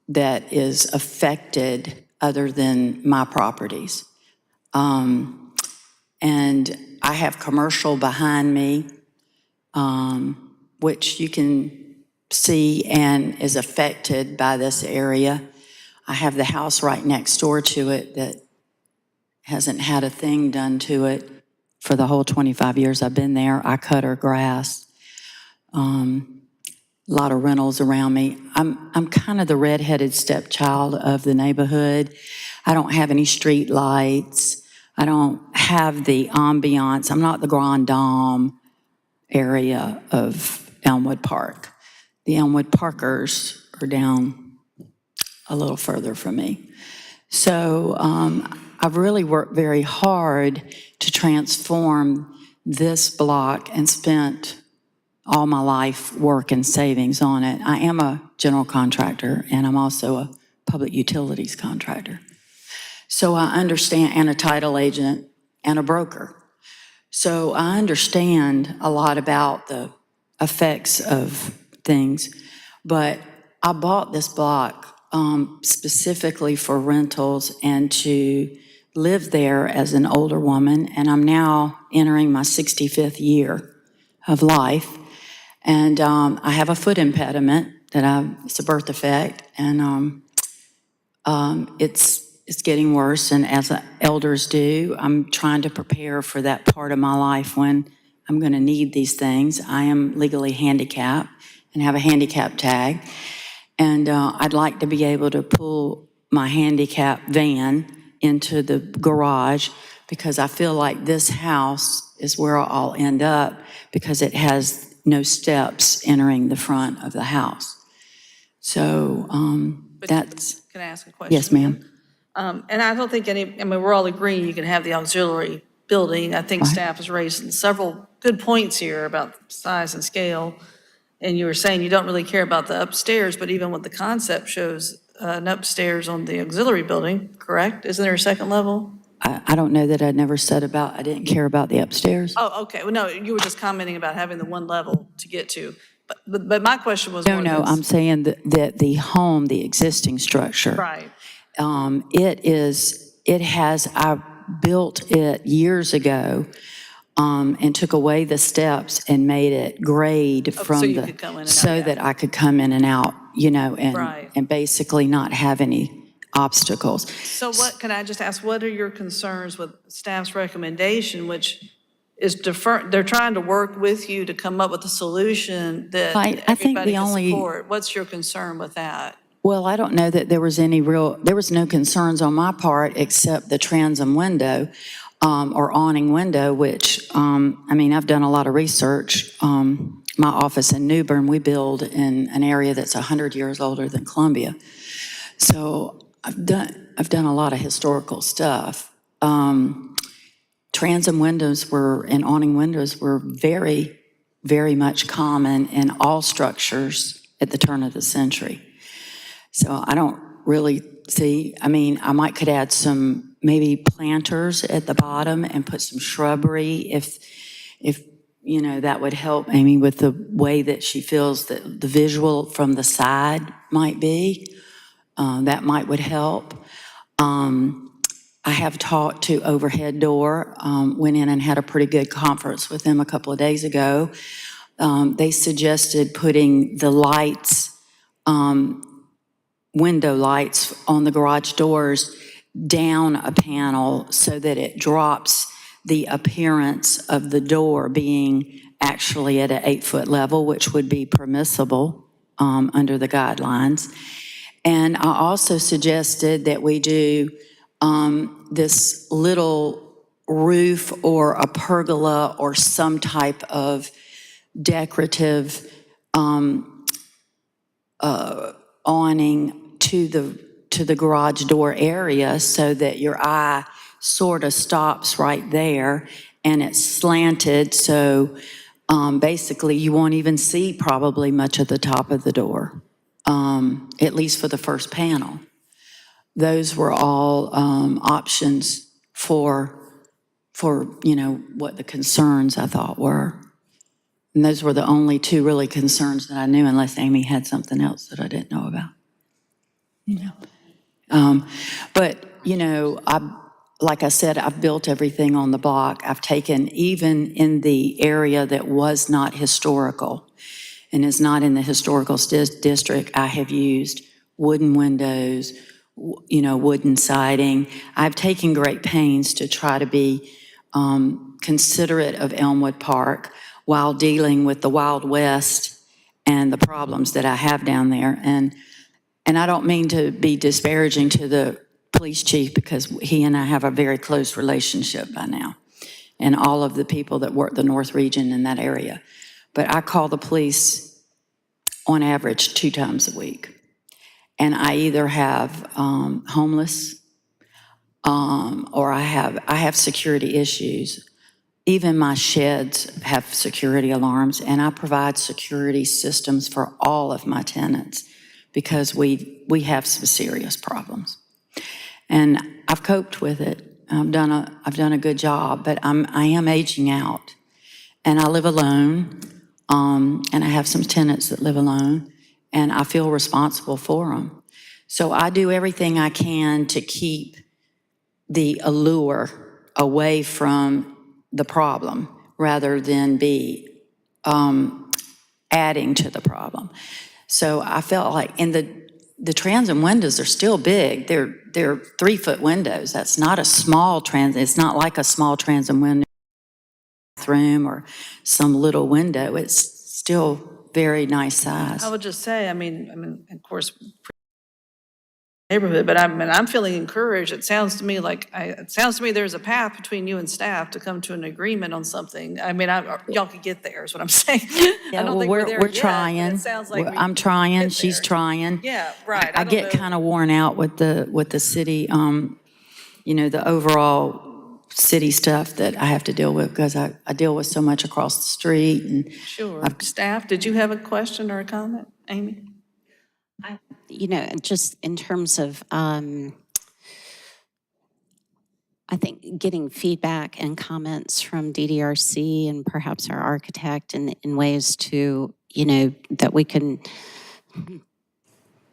that is affected other than my properties. And I have commercial behind me, which you can see and is affected by this area. I have the house right next door to it that hasn't had a thing done to it for the whole 25 years I've been there. I cut her grass. A lot of rentals around me. I'm kind of the redheaded stepchild of the neighborhood. I don't have any street lights. I don't have the ambiance. I'm not the Grand Dame area of Elmwood Park. The Elmwood Parkers are down a little further from me. So I've really worked very hard to transform this block and spent all my life work and savings on it. I am a general contractor and I'm also a public utilities contractor. So I understand, and a title agent and a broker. So I understand a lot about the effects of things, but I bought this block specifically for rentals and to live there as an older woman, and I'm now entering my 65th year of life. And I have a foot impediment it's a birth defect, and it's getting worse. And as elders do, I'm trying to prepare for that part of my life when I'm going to need these things. I am legally handicapped and have a handicap tag. And I'd like to be able to pull my handicap van into the garage because I feel like this house is where I'll end up because it has no steps entering the front of the house. So that's... Can I ask a question? Yes, ma'am. And I don't think we're all agreeing you can have the auxiliary building. I think staff has raised several good points here about size and scale. And you were saying you don't really care about the upstairs, but even what the concept shows, an upstairs on the auxiliary building, correct? Isn't there a second level? I don't know that I never said I didn't care about the upstairs. Oh, okay. Well, no, you were just commenting about having the one level to get to. But my question was No, more no, this. I'm saying that the home, the existing structure. Right. I built it years ago, and took away the steps and made it grade from so you the. could come in and out, So yeah. that I could come in and out, Right. and basically not have any obstacles. So what, can I just ask, what are your concerns with staff's recommendation, which is they're trying to work with you to come up with a solution that I think everybody the can only- support? What's your concern with that? Well, I don't know that there was no concerns on my part except the transom window, or awning window, which, I've done a lot of research. My office in New Bern, we build in an area that's 100 years older than Columbia. So I've done a lot of historical stuff. Transom windows and awning windows were very, very much common in all structures at the turn of the century. So I don't really see, I could add some maybe planters at the bottom and put some shrubbery if that would help Amy with the way that she feels that the visual from the side might be. That would help. I have talked to Overhead Door, went in and had a pretty good conference with them a couple of days ago. They suggested putting the lights, window lights on the garage doors down a panel so that it drops the appearance of the door being actually at an 8-foot level, which would be permissible under the guidelines. And I also suggested that we do this little roof or a pergola or some type of decorative awning to the garage door area so that your eye sort of stops right there and it's slanted, so basically you won't even see probably much of the top of the door, at least for the first panel. Those were all options for what the concerns I thought were. And those were the only two really concerns that I knew, unless Amy had something else that I didn't know about. But, like I said, I've built everything on the block. I've taken, even in the area that was not historical and is not in the historical district, I have used wooden windows, wooden siding. I've taken great pains to try to be considerate of Elmwood Park while dealing with the Wild West and the problems that I have down there. And I don't mean to be disparaging to the police chief, because he and I have a very close relationship by now, and all of the people that work the North Region in that area. But I call the police on average 2 times a week. And I either have homeless, or I have security issues. Even my sheds have security alarms, and I provide security systems for all of my tenants because we have some serious problems. And I've coped with it. I've done a good job, but I am aging out, and I live alone, and I have some tenants that live alone, and I feel responsible for them. So I do everything I can to keep the allure away from the problem rather than be adding to the problem. So I felt like, and the transom windows are still big. They're 3-foot windows. That's not a small it's not like a small transom window bathroom or some little window. It's still very nice size. I would just say, of course, neighborhood, but I'm feeling encouraged. It sounds to me there's a path between you and staff to come to an agreement on something. Y'all could get there, is what I'm saying. I don't think we're there we're yet, but trying. it sounds like we I'm trying. get She's there. trying. Yeah, right. I don't get know. kind of worn out with the city, the overall city stuff that I have to deal with, because I deal with so much across the street. And Sure. Staff, did you have a question or a comment, Amy? Just in terms of I think getting feedback and comments from DDRC and perhaps our architect in ways to, that we can,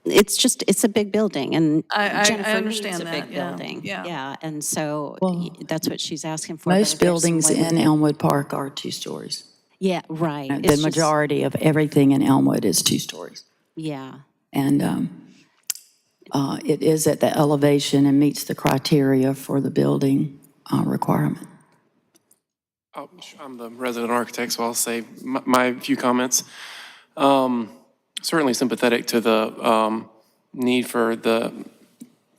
it's a big building, and I Jennifer needs understand a that, big yeah, building. yeah. Yeah, and so that's what she's asking for. but Most if there's some buildings way we in can- Elmwood Park are 2 stories. Yeah, right. The It's just- majority of everything in Elmwood is 2 stories. Yeah. And it is at the elevation and meets the criteria for the building requirement. I'm the resident architect, so I'll say my few comments. Certainly sympathetic to the need for the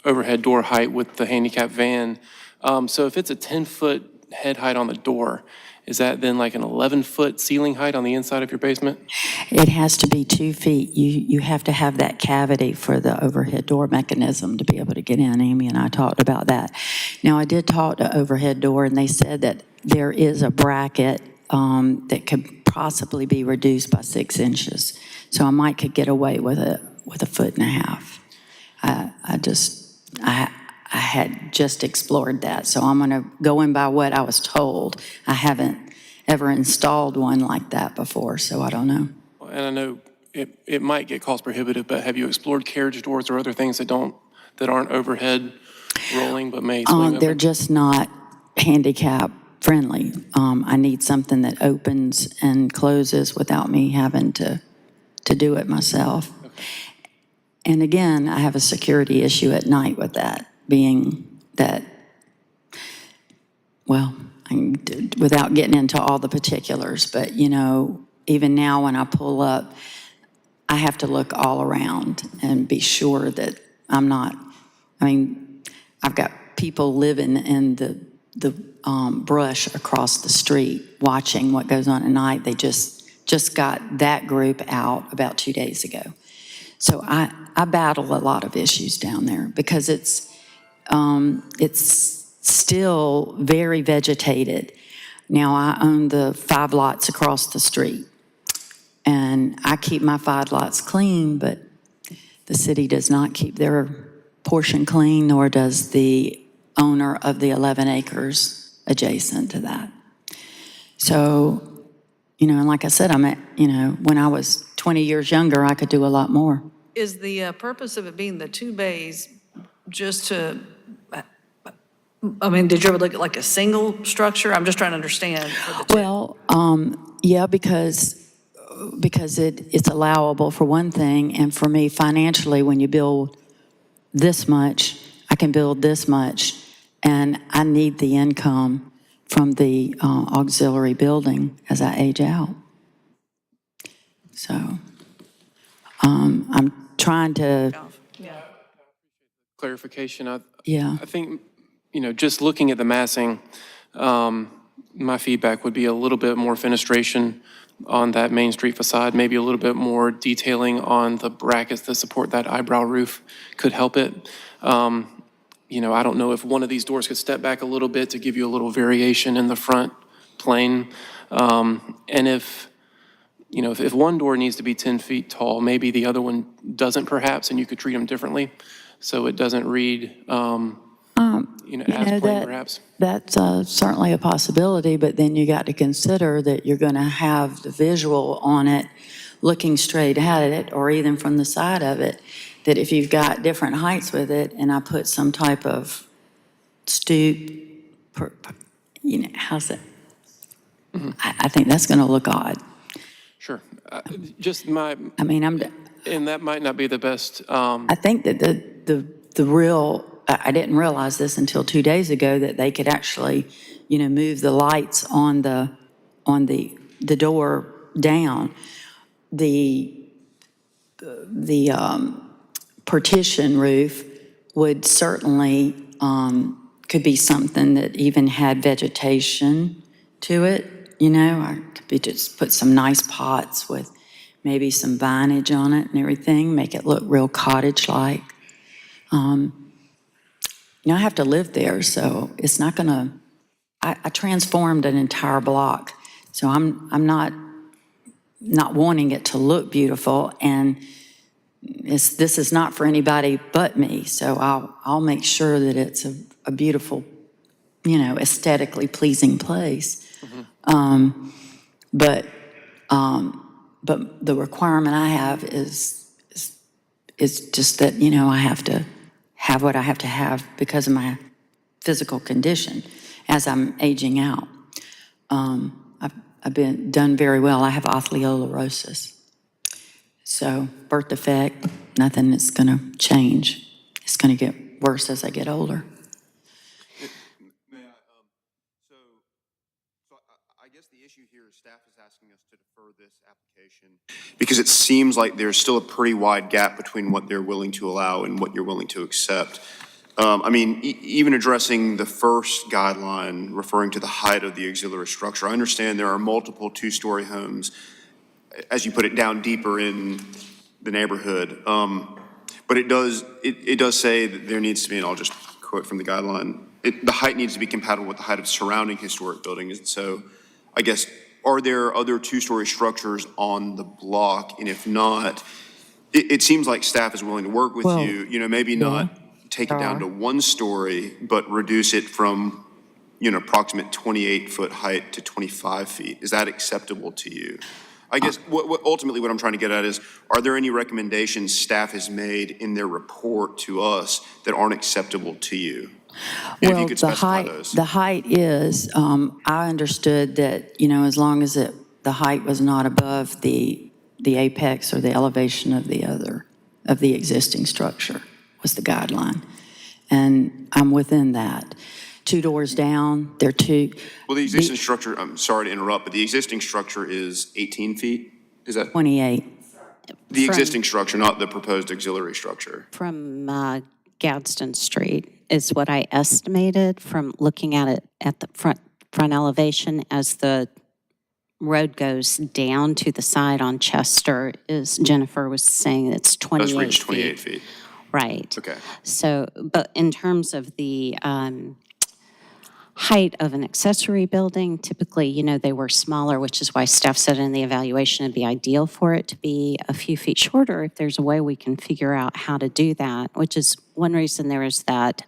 overhead door height with the handicap van. So if it's a 10-foot head height on the door, is that then like an 11-foot ceiling height on the inside of your basement? It has to be 2 feet. You have to have that cavity for the overhead door mechanism to be able to get in. Amy and I talked about that. Now, I did talk to Overhead Door, and they said that there is a bracket that could possibly be reduced by 6 inches. So I might could get away with a 1.5 feet. I had just explored that, so I'm going to go in by what I was told. I haven't ever installed one like that before, so I don't know. And I know it might get cost prohibitive, but have you explored carriage doors or other things that aren't overhead rolling but may swing They're open? just not handicap friendly. I need something that opens and closes without me having to do it myself. And again, I have a security issue at night with that, being that, well, without getting into all the particulars, but even now when I pull up, I have to look all around and be sure that I'm not, I've got people living in the brush across the street watching what goes on at night. They just got that group out about 2 days ago. So I battle a lot of issues down there because it's still very vegetated. Now, I own the 5 lots across the street, and I keep my 5 lots clean, but the city does not keep their portion clean, nor does the owner of the 11 acres adjacent to that. So, and like I said, when I was 20 years younger, I could do a lot more. Is the purpose of it being the 2 bays just to, did you ever look at like a single structure? I'm just trying to understand. For the 2. Well, yeah, because it's allowable for one thing, and for me financially, when you build this much, I can build this much, and I need the income from the auxiliary building as I age out. So I'm trying to, Clarification, yeah. I think, just looking at the massing, my feedback would be a little bit more fenestration on that Main Street facade, maybe a little bit more detailing on the brackets that support that eyebrow roof could help it. I don't know if one of these doors could step back a little bit to give you a little variation in the front plane. And if one door needs to be 10 feet tall, maybe the other one doesn't perhaps, and you could treat them differently. So it doesn't read, as plain perhaps. That's certainly a possibility, but then you got to consider that you're going to have the visual on it looking straight at it, or even from the side of it, that if you've got different heights with it, and I put some type of stoop, how's it? I think that's going to look odd. Sure. Just my, I'm... and that might not be the best. I think that the real, I didn't realize this until 2 days ago, that they could actually, move the lights on the door down. The partition roof would certainly, could be something that even had vegetation to it, I could just put some nice pots with maybe some vinage on it and everything, make it look real cottage-like. I have to live there, so it's not gonna, I transformed an entire block, so I'm not wanting it to look beautiful, and this is not for anybody but me, so I'll make sure that it's a beautiful aesthetically pleasing place. But, but the requirement I have is just that, I have to have what I have to have because of my physical condition as I'm aging out. I've been done very well. I have osteoporosis. So birth defect, nothing that's going to change. It's going to get worse as I get older. May I, so I guess the issue here is staff is asking us to defer this application because it seems like there's still a pretty wide gap between what they're willing to allow and what you're willing to accept. I mean, even addressing the first guideline, referring to the height of the auxiliary structure, I understand there are multiple two-story homes, as you put it, down deeper in the neighborhood. But it does say that there needs to be, and I'll just quote from the guideline, the height needs to be compatible with the height of surrounding historic buildings. And so I guess, are there other two-story structures on the block? And if not, it seems like staff is willing to work with you, maybe not take it down to 1 story, but reduce it from, approximate 28-foot height to 25 feet. Is that acceptable to you? I guess ultimately what I'm trying to get at is, are there any recommendations staff has made in their report to us that aren't acceptable to you? And if you could specify those. The height is, I understood that, as long as the height was not above the apex or the elevation of the existing structure was the guideline. And I'm within that. 2 doors down, there are 2. Well, the existing structure, I'm sorry to interrupt, but the existing structure is 18 feet? Is that? 28. The existing structure, not the proposed auxiliary structure. From Gadsden Street is what I estimated from looking at it at the front elevation as the road goes down to the side on Chester, is Jennifer was saying it's 28 Does reach feet. 28 feet. Right. Okay. So, but in terms of the height of an accessory building, typically, they were smaller, which is why staff said in the evaluation it'd be ideal for it to be a few feet shorter if there's a way we can figure out how to do that, which is one reason there is that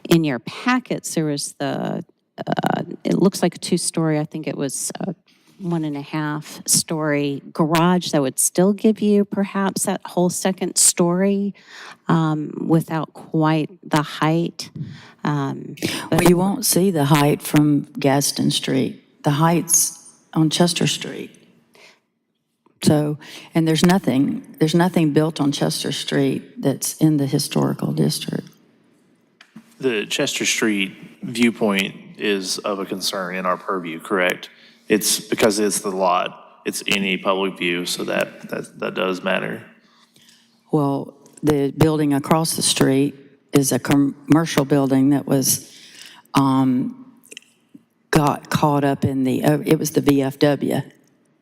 in your packets, there was it looks like a 2-story, I think it was 1.5-story garage that would still give you perhaps that whole 2nd story without quite the height. Well, you won't see the height from Gadsden Street. The height's on Chester Street. So, and there's nothing built on Chester Street that's in the historical district. The Chester Street viewpoint is of a concern in our purview, correct? It's because it's the lot, it's any public view, so that does matter. Well, the building across the street is a commercial building that was, got caught up in it was the VFW.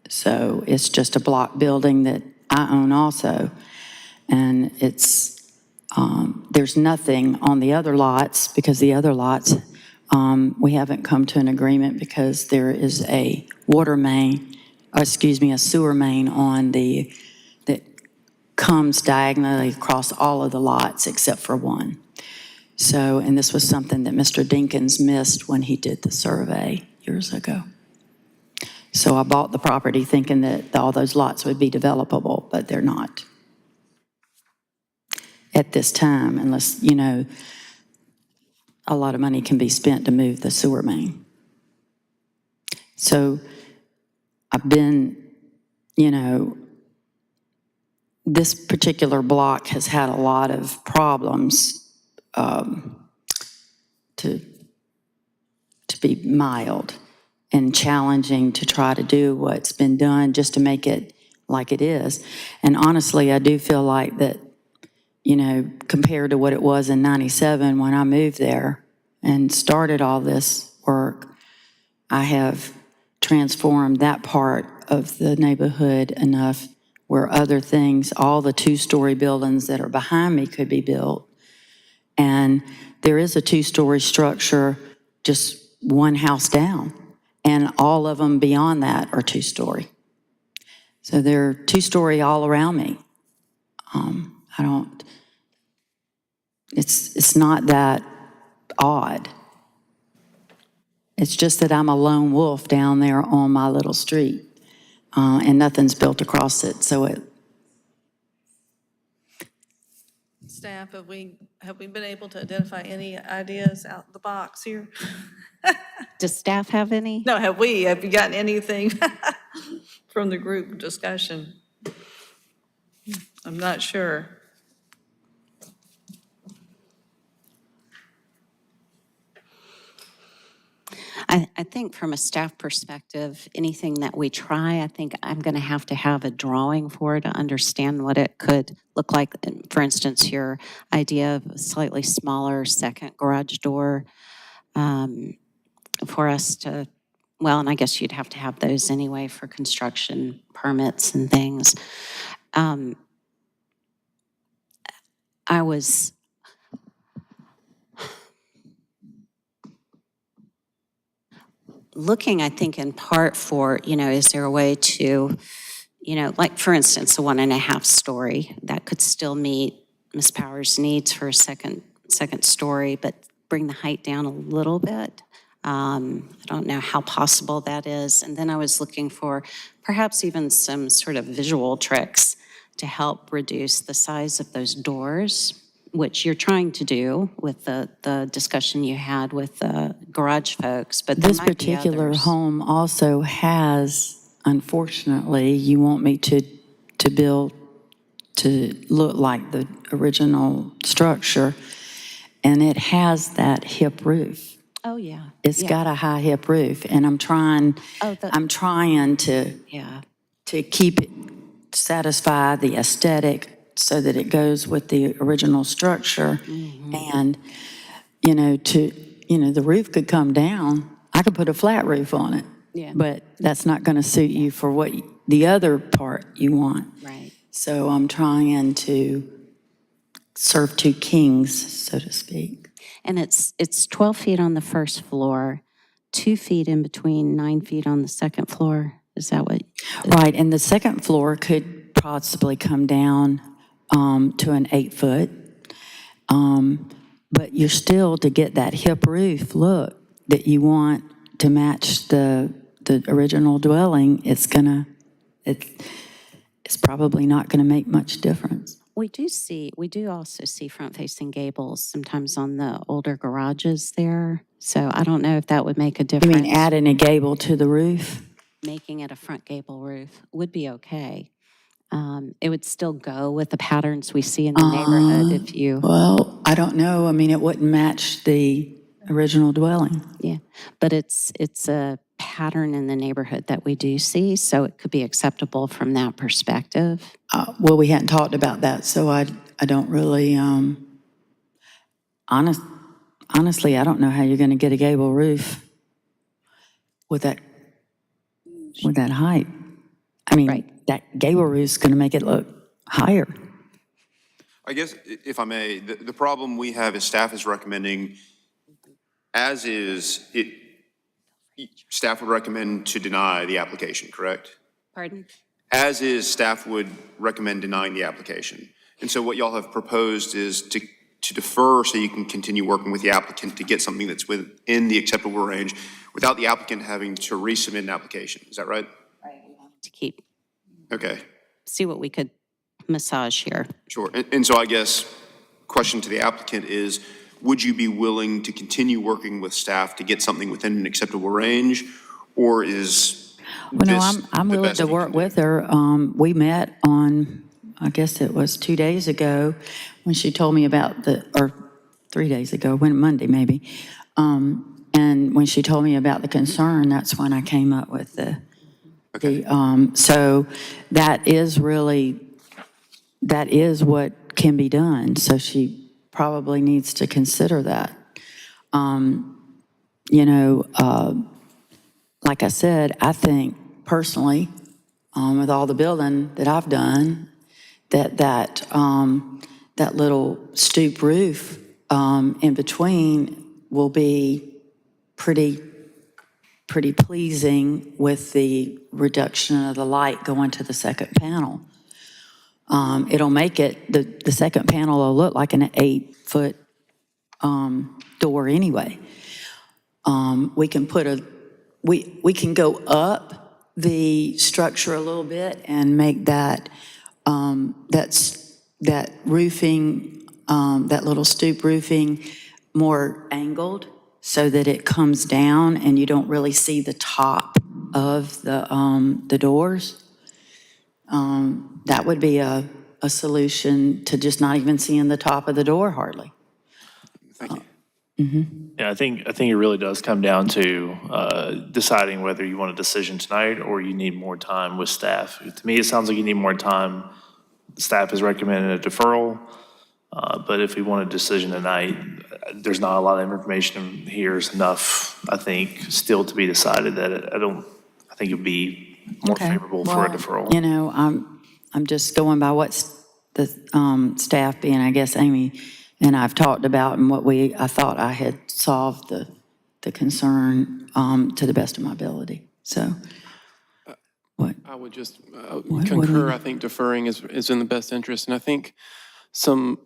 So it's just a block building that I own also. And there's nothing on the other lots because the other lots, we haven't come to an agreement because there is a a sewer main that comes diagonally across all of the lots except for one. So, and this was something that Mr. Dinkins missed when he did the survey years ago. So I bought the property thinking that all those lots would be developable, but they're not at this time unless, a lot of money can be spent to move the sewer main. So I've been, this particular block has had a lot of problems, to be mild, and challenging to try to do what's been done just to make it like it is. And honestly, I do feel like that, compared to what it was in '97 when I moved there and started all this work, I have transformed that part of the neighborhood enough where other things, all the 2-story buildings that are behind me could be built. And there is a 2-story structure just one house down, and all of them beyond that are 2-story. So they're 2-story all around me. It's not that odd. It's just that I'm a lone wolf down there on my little street, and nothing's built across it, so it, Staff, have we been able to identify any ideas out the box here? Does staff have any? No, have you gotten anything from the group discussion? I'm not sure. I think from a staff perspective, anything that we try, I think I'm going to have a drawing for to understand what it could look like. For instance, your idea of a slightly smaller second garage door for us to, well, and I guess you'd have to have those anyway for construction permits and things. I was looking, I think, in part for, is there a way to, like, for instance, a 1.5 story that could still meet Ms. Powers' needs for a second story, but bring the height down a little bit. I don't know how possible that is. And then I was looking for perhaps even some sort of visual tricks to help reduce the size of those doors, which you're trying to do with the discussion you had with the garage folks, but there this might be particular others. home also has, unfortunately, you want me to build to look like the original structure, and it has that hip roof. Oh, yeah. It's Yeah. got a high hip roof, and I'm trying to Yeah. keep it, satisfy the aesthetic so that it goes with the original structure. And, the roof could come down. I could put a flat roof on it. Yeah. But that's not going to suit you for what the other part you want. Right. So I'm trying to serve two kings, so to speak. And it's 12 feet on the first floor, 2 feet in between, 9 feet on the second floor. Is that what? Right, and the second floor could possibly come down to an 8-foot. But you're still, to get that hip roof look that you want to match the original dwelling, it's probably not gonna make much difference. We do also see front-facing gables sometimes on the older garages there. So I don't know if that would make a You difference. mean adding a gable to the roof? Making it a front gable roof would be okay. It would still go with the patterns we see in the neighborhood if you, Well, I don't know, I mean, it wouldn't match the original dwelling. yeah. But it's a pattern in the neighborhood that we do see, so it could be acceptable from that perspective. Well, we hadn't talked about that, so I don't really, honestly, I don't know how you're gonna get a gable roof with that height. I mean, Right. that gable roof's gonna make it look higher. I guess, if I may, the problem we have is staff is recommending, as is, staff would recommend to deny the application, correct? Pardon? As is, staff would recommend denying the application. And so what y'all have proposed is to defer so you can continue working with the applicant to get something that's within the acceptable range without the applicant having to resubmit an application. Is that right? To keep, Okay, see what we could massage here. sure. And so I guess, question to the applicant is, would you be willing to continue working with staff to get something within an acceptable range? Or is Well, no, this I'm the willing best to you work can do? with her. We met on, I guess it was 2 days ago, when she told me about or 3 days ago, Monday maybe. And when she told me about the concern, that's when I came up with so that is what can be done. So she probably needs to consider that. Like I said, I think personally, with all the building that I've done, that little stoop roof in between will be pretty pleasing with the reduction of the light going to the second panel. It'll make it, the second panel will look like an 8-foot door anyway. We can put we can go up the structure a little bit and make that, that roofing, that little stoop roofing more angled so that it comes down and you don't really see the top of the doors. That would be a solution to just not even seeing the top of the door hardly. Thank you. Yeah, I think it really does come down to deciding whether you want a decision tonight or you need more time with staff. To me, it sounds like you need more time. Staff is recommending a deferral, but if we want a decision tonight, there's not a lot of information here is enough, I think, still to be decided that I think it'd be more Okay. favorable for a Well, deferral. You know, I'm just going by what's the staff being, I guess Amy and I've talked about and what I thought I had solved the concern to the best of my ability. So, what? I would just what do concur. we- I think deferring is in the best interest. And I think some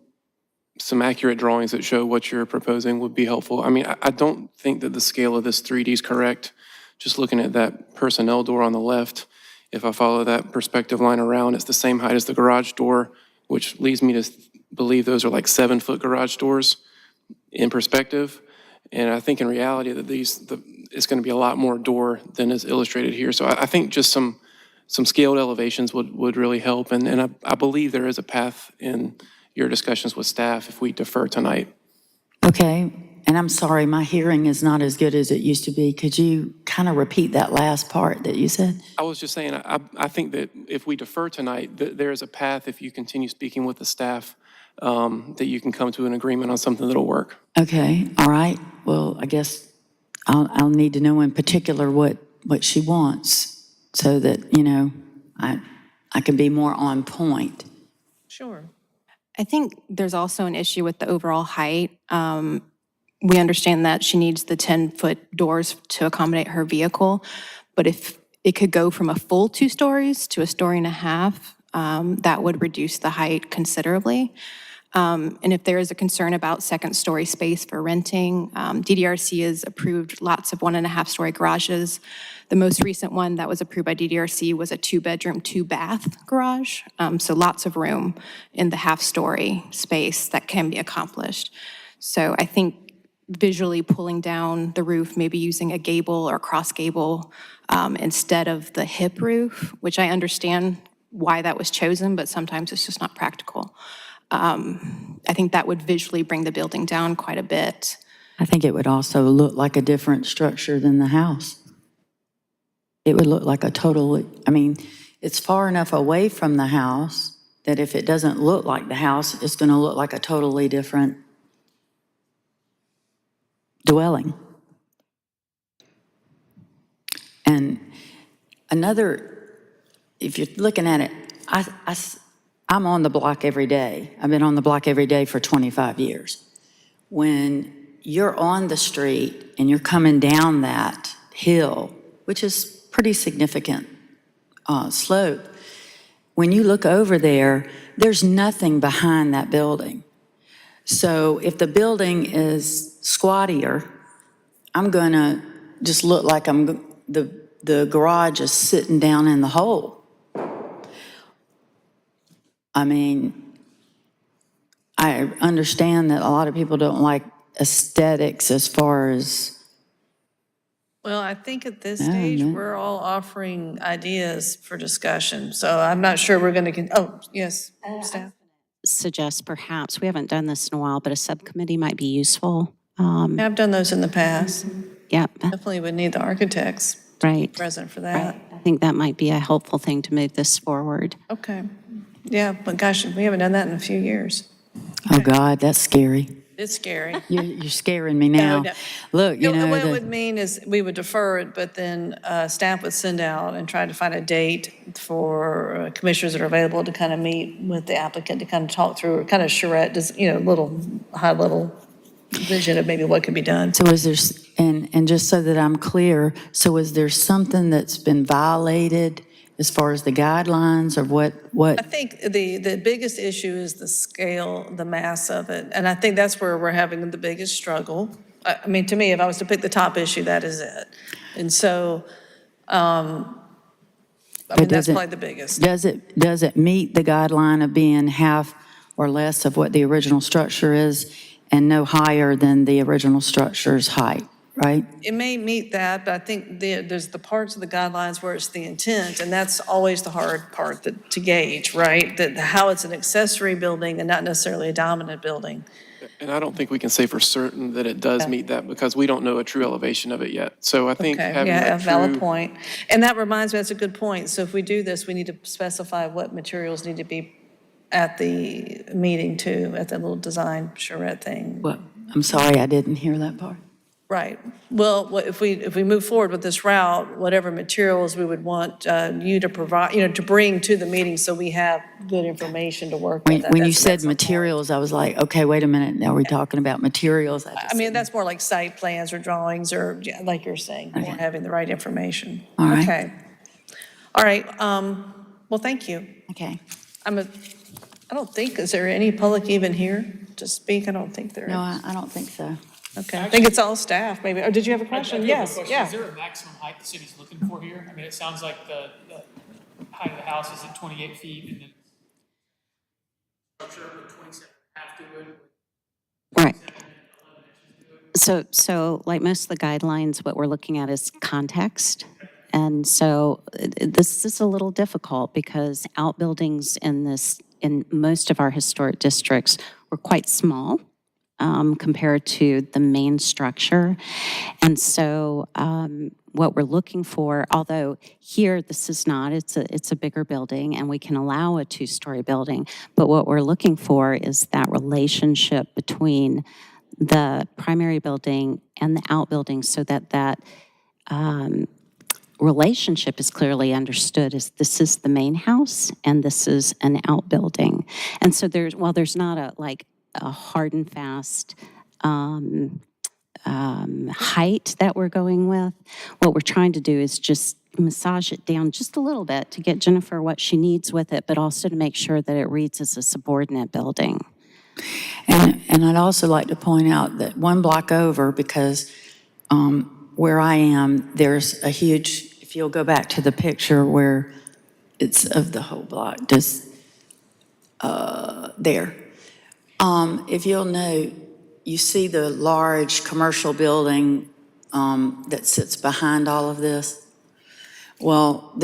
accurate drawings that show what you're proposing would be helpful. I mean, I don't think that the scale of this 3D is correct. Just looking at that personnel door on the left, if I follow that perspective line around, it's the same height as the garage door, which leads me to believe those are like 7-foot garage doors in perspective. And I think in reality that it's going to be a lot more door than is illustrated here. So I think just some scaled elevations would really help. And I believe there is a path in your discussions with staff if we defer tonight. Okay, and I'm sorry, my hearing is not as good as it used to be. Could you kind of repeat that last part that you said? I was just saying, I think that if we defer tonight, there is a path if you continue speaking with the staff that you can come to an agreement on something that'll work. Okay, all right. Well, I guess I'll need to know in particular what she wants so that, you know, I can be more on point. Sure. I think there's also an issue with the overall height. We understand that she needs the 10-foot doors to accommodate her vehicle, but if it could go from a full 2 stories to a story and a half, that would reduce the height considerably. And if there is a concern about second-story space for renting, DDRC has approved lots of 1.5-story garages. The most recent one that was approved by DDRC was a 2-bedroom, 2-bath garage. So lots of room in the half-story space that can be accomplished. So I think visually pulling down the roof, maybe using a gable or cross gable instead of the hip roof, which I understand why that was chosen, but sometimes it's just not practical. I think that would visually bring the building down quite a bit. I think it would also look like a different structure than the house. It would look like I mean, it's far enough away from the house that if it doesn't look like the house, it's going to look like a totally different dwelling. And if you're looking at it, I'm on the block every day. I've been on the block every day for 25 years. When you're on the street and you're coming down that hill, which is pretty significant slope, when you look over there, there's nothing behind that building. So if the building is squattier, I'm going to just look like the garage is sitting down in the hole. I mean, I understand that a lot of people don't like aesthetics as far as, Well, I think at this No, stage, no. we're all offering ideas for discussion. So I'm not sure we're going to, yes, staff. Suggest perhaps, we haven't done this in a while, but a subcommittee might be useful. I've done those in the past. Yep, Definitely would need the architects right. present for that. I think that might be a helpful thing to move this forward. Okay. Yeah, but gosh, we haven't done that in a few years. oh God, that's scary. It's scary. You're scaring me now. No. Look, you know, What it would mean is we would defer it, but then staff would send out and try to find a date for commissioners that are available to kind of meet with the applicant to kind of talk through, or kind of charrette, just, little high-level vision of maybe what could be done. so is there, and just so that I'm clear, so is there something that's been violated as far as the guidelines of what? I think the biggest issue is the scale, the mass of it. And I think that's where we're having the biggest struggle. I mean, to me, if I was to pick the top issue, that is it. And so, I mean, that's does it- probably the biggest. Does it meet the guideline of being half or less of what the original structure is and no higher than the original structure's height, right? It may meet that, but I think there's the parts of the guidelines where it's the intent, and that's always the hard part to gauge, right? That how it's an accessory building and not necessarily a dominant building. And I don't think we can say for certain that it does meet that because we don't know a true elevation of it yet. So I think Okay, having yeah, a that valid true, point. And that reminds me, that's a good point. So if we do this, we need to specify what materials need to be at the meeting too, at the little design charrette thing. Well, I'm sorry, I didn't hear that part. Right. Well, if we move forward with this route, whatever materials we would want you to provide, to bring to the meeting so we have good information to work with. When you That's said important. materials, I was like, okay, wait a minute, are we talking about materials? I mean, that's more like site plans or drawings or, yeah, like you're saying, more having the right information. All right. Okay. All right. Well, thank you. Okay. I don't think, is there any public even here to speak? I don't think there No, is. I don't think so. Okay. I think it's all staff maybe. Or did you have a question? Yes, yeah. Is there a maximum height the city's looking for here? I mean, it sounds like the height of the house is at 28 feet and then structure with 27 half to it. Right. So like most of the guidelines, what we're looking at is context. And so this is a little difficult because outbuildings in most of our historic districts were quite small compared to the main structure. And so what we're looking for, although here this is not, it's a bigger building and we can allow a two-story building, but what we're looking for is that relationship between the primary building and the outbuilding so that relationship is clearly understood as this is the main house and this is an outbuilding. And so while there's not a hard and fast height that we're going with, what we're trying to do is just massage it down just a little bit to get Jennifer what she needs with it, but also to make sure that it reads as a subordinate building. And I'd also like to point out that one block over, because where I am, there's a huge, if you'll go back to the picture where it's of the whole block, just there. If you'll note, you see the large commercial building that sits behind all of this? Well,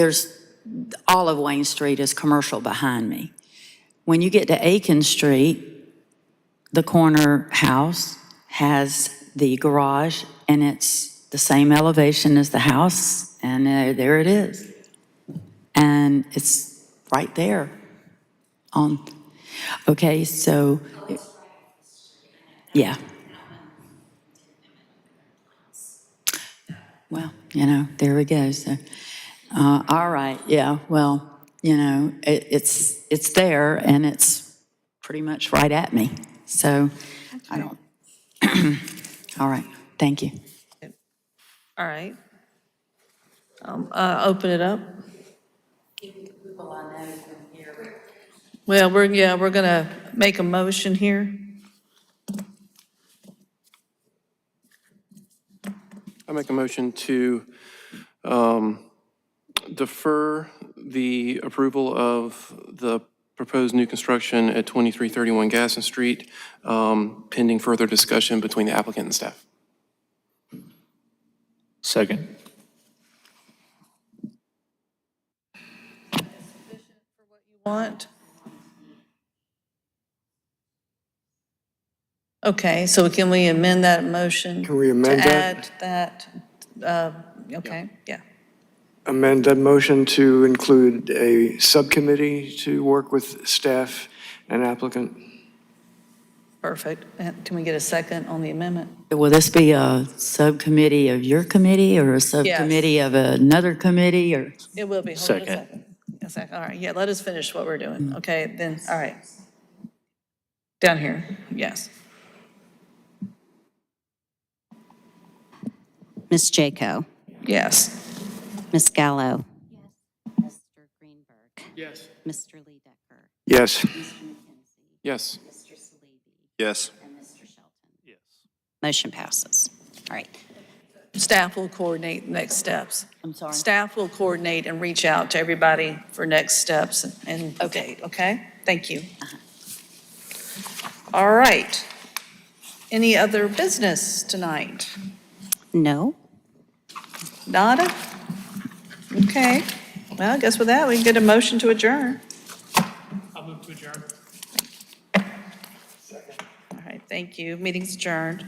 all of Wayne Street is commercial behind me. When you get to Aiken Street, the corner house has the garage, and it's the same elevation as the house, and there it is. And it's right there okay, so, yeah. Well, there we go. So, all right, yeah, well, it's there, and it's pretty much right at me. So I don't, all right, thank you. All right. Open it up. Well, we're going to make a motion here. I make a motion to defer the approval of the proposed new construction at 2331 Gaston Street, pending further discussion between the applicant and staff. Second. Want? Okay, so can we amend that motion? Can we amend that? To add that, okay, yeah. Amend that motion to include a subcommittee to work with staff and applicant. Perfect. And can we get a second on the amendment? Will this be a subcommittee of your committee or a subcommittee of another committee, or? It will be. Hold on a second. A second, all right, yeah, let us finish what we're doing. Okay, then, all right. Down here, yes. Ms. Jaco? Yes. Ms. Gallo? Yes. Mr. Greenberg? Yes. Mr. Lee Decker? Yes. Mr. McKenzie? Yes. Mr. Salibi? Yes. And Mr. Shelton? Yes. Motion passes. All right. Staff will coordinate next steps. I'm sorry. Staff will coordinate and reach out to everybody for next steps and date, okay? Thank you. All right. Any other business tonight? No? Nada? Okay. Well, I guess with that, we can get a motion to adjourn. I'll move to adjourn. All right, thank you. Meeting's adjourned.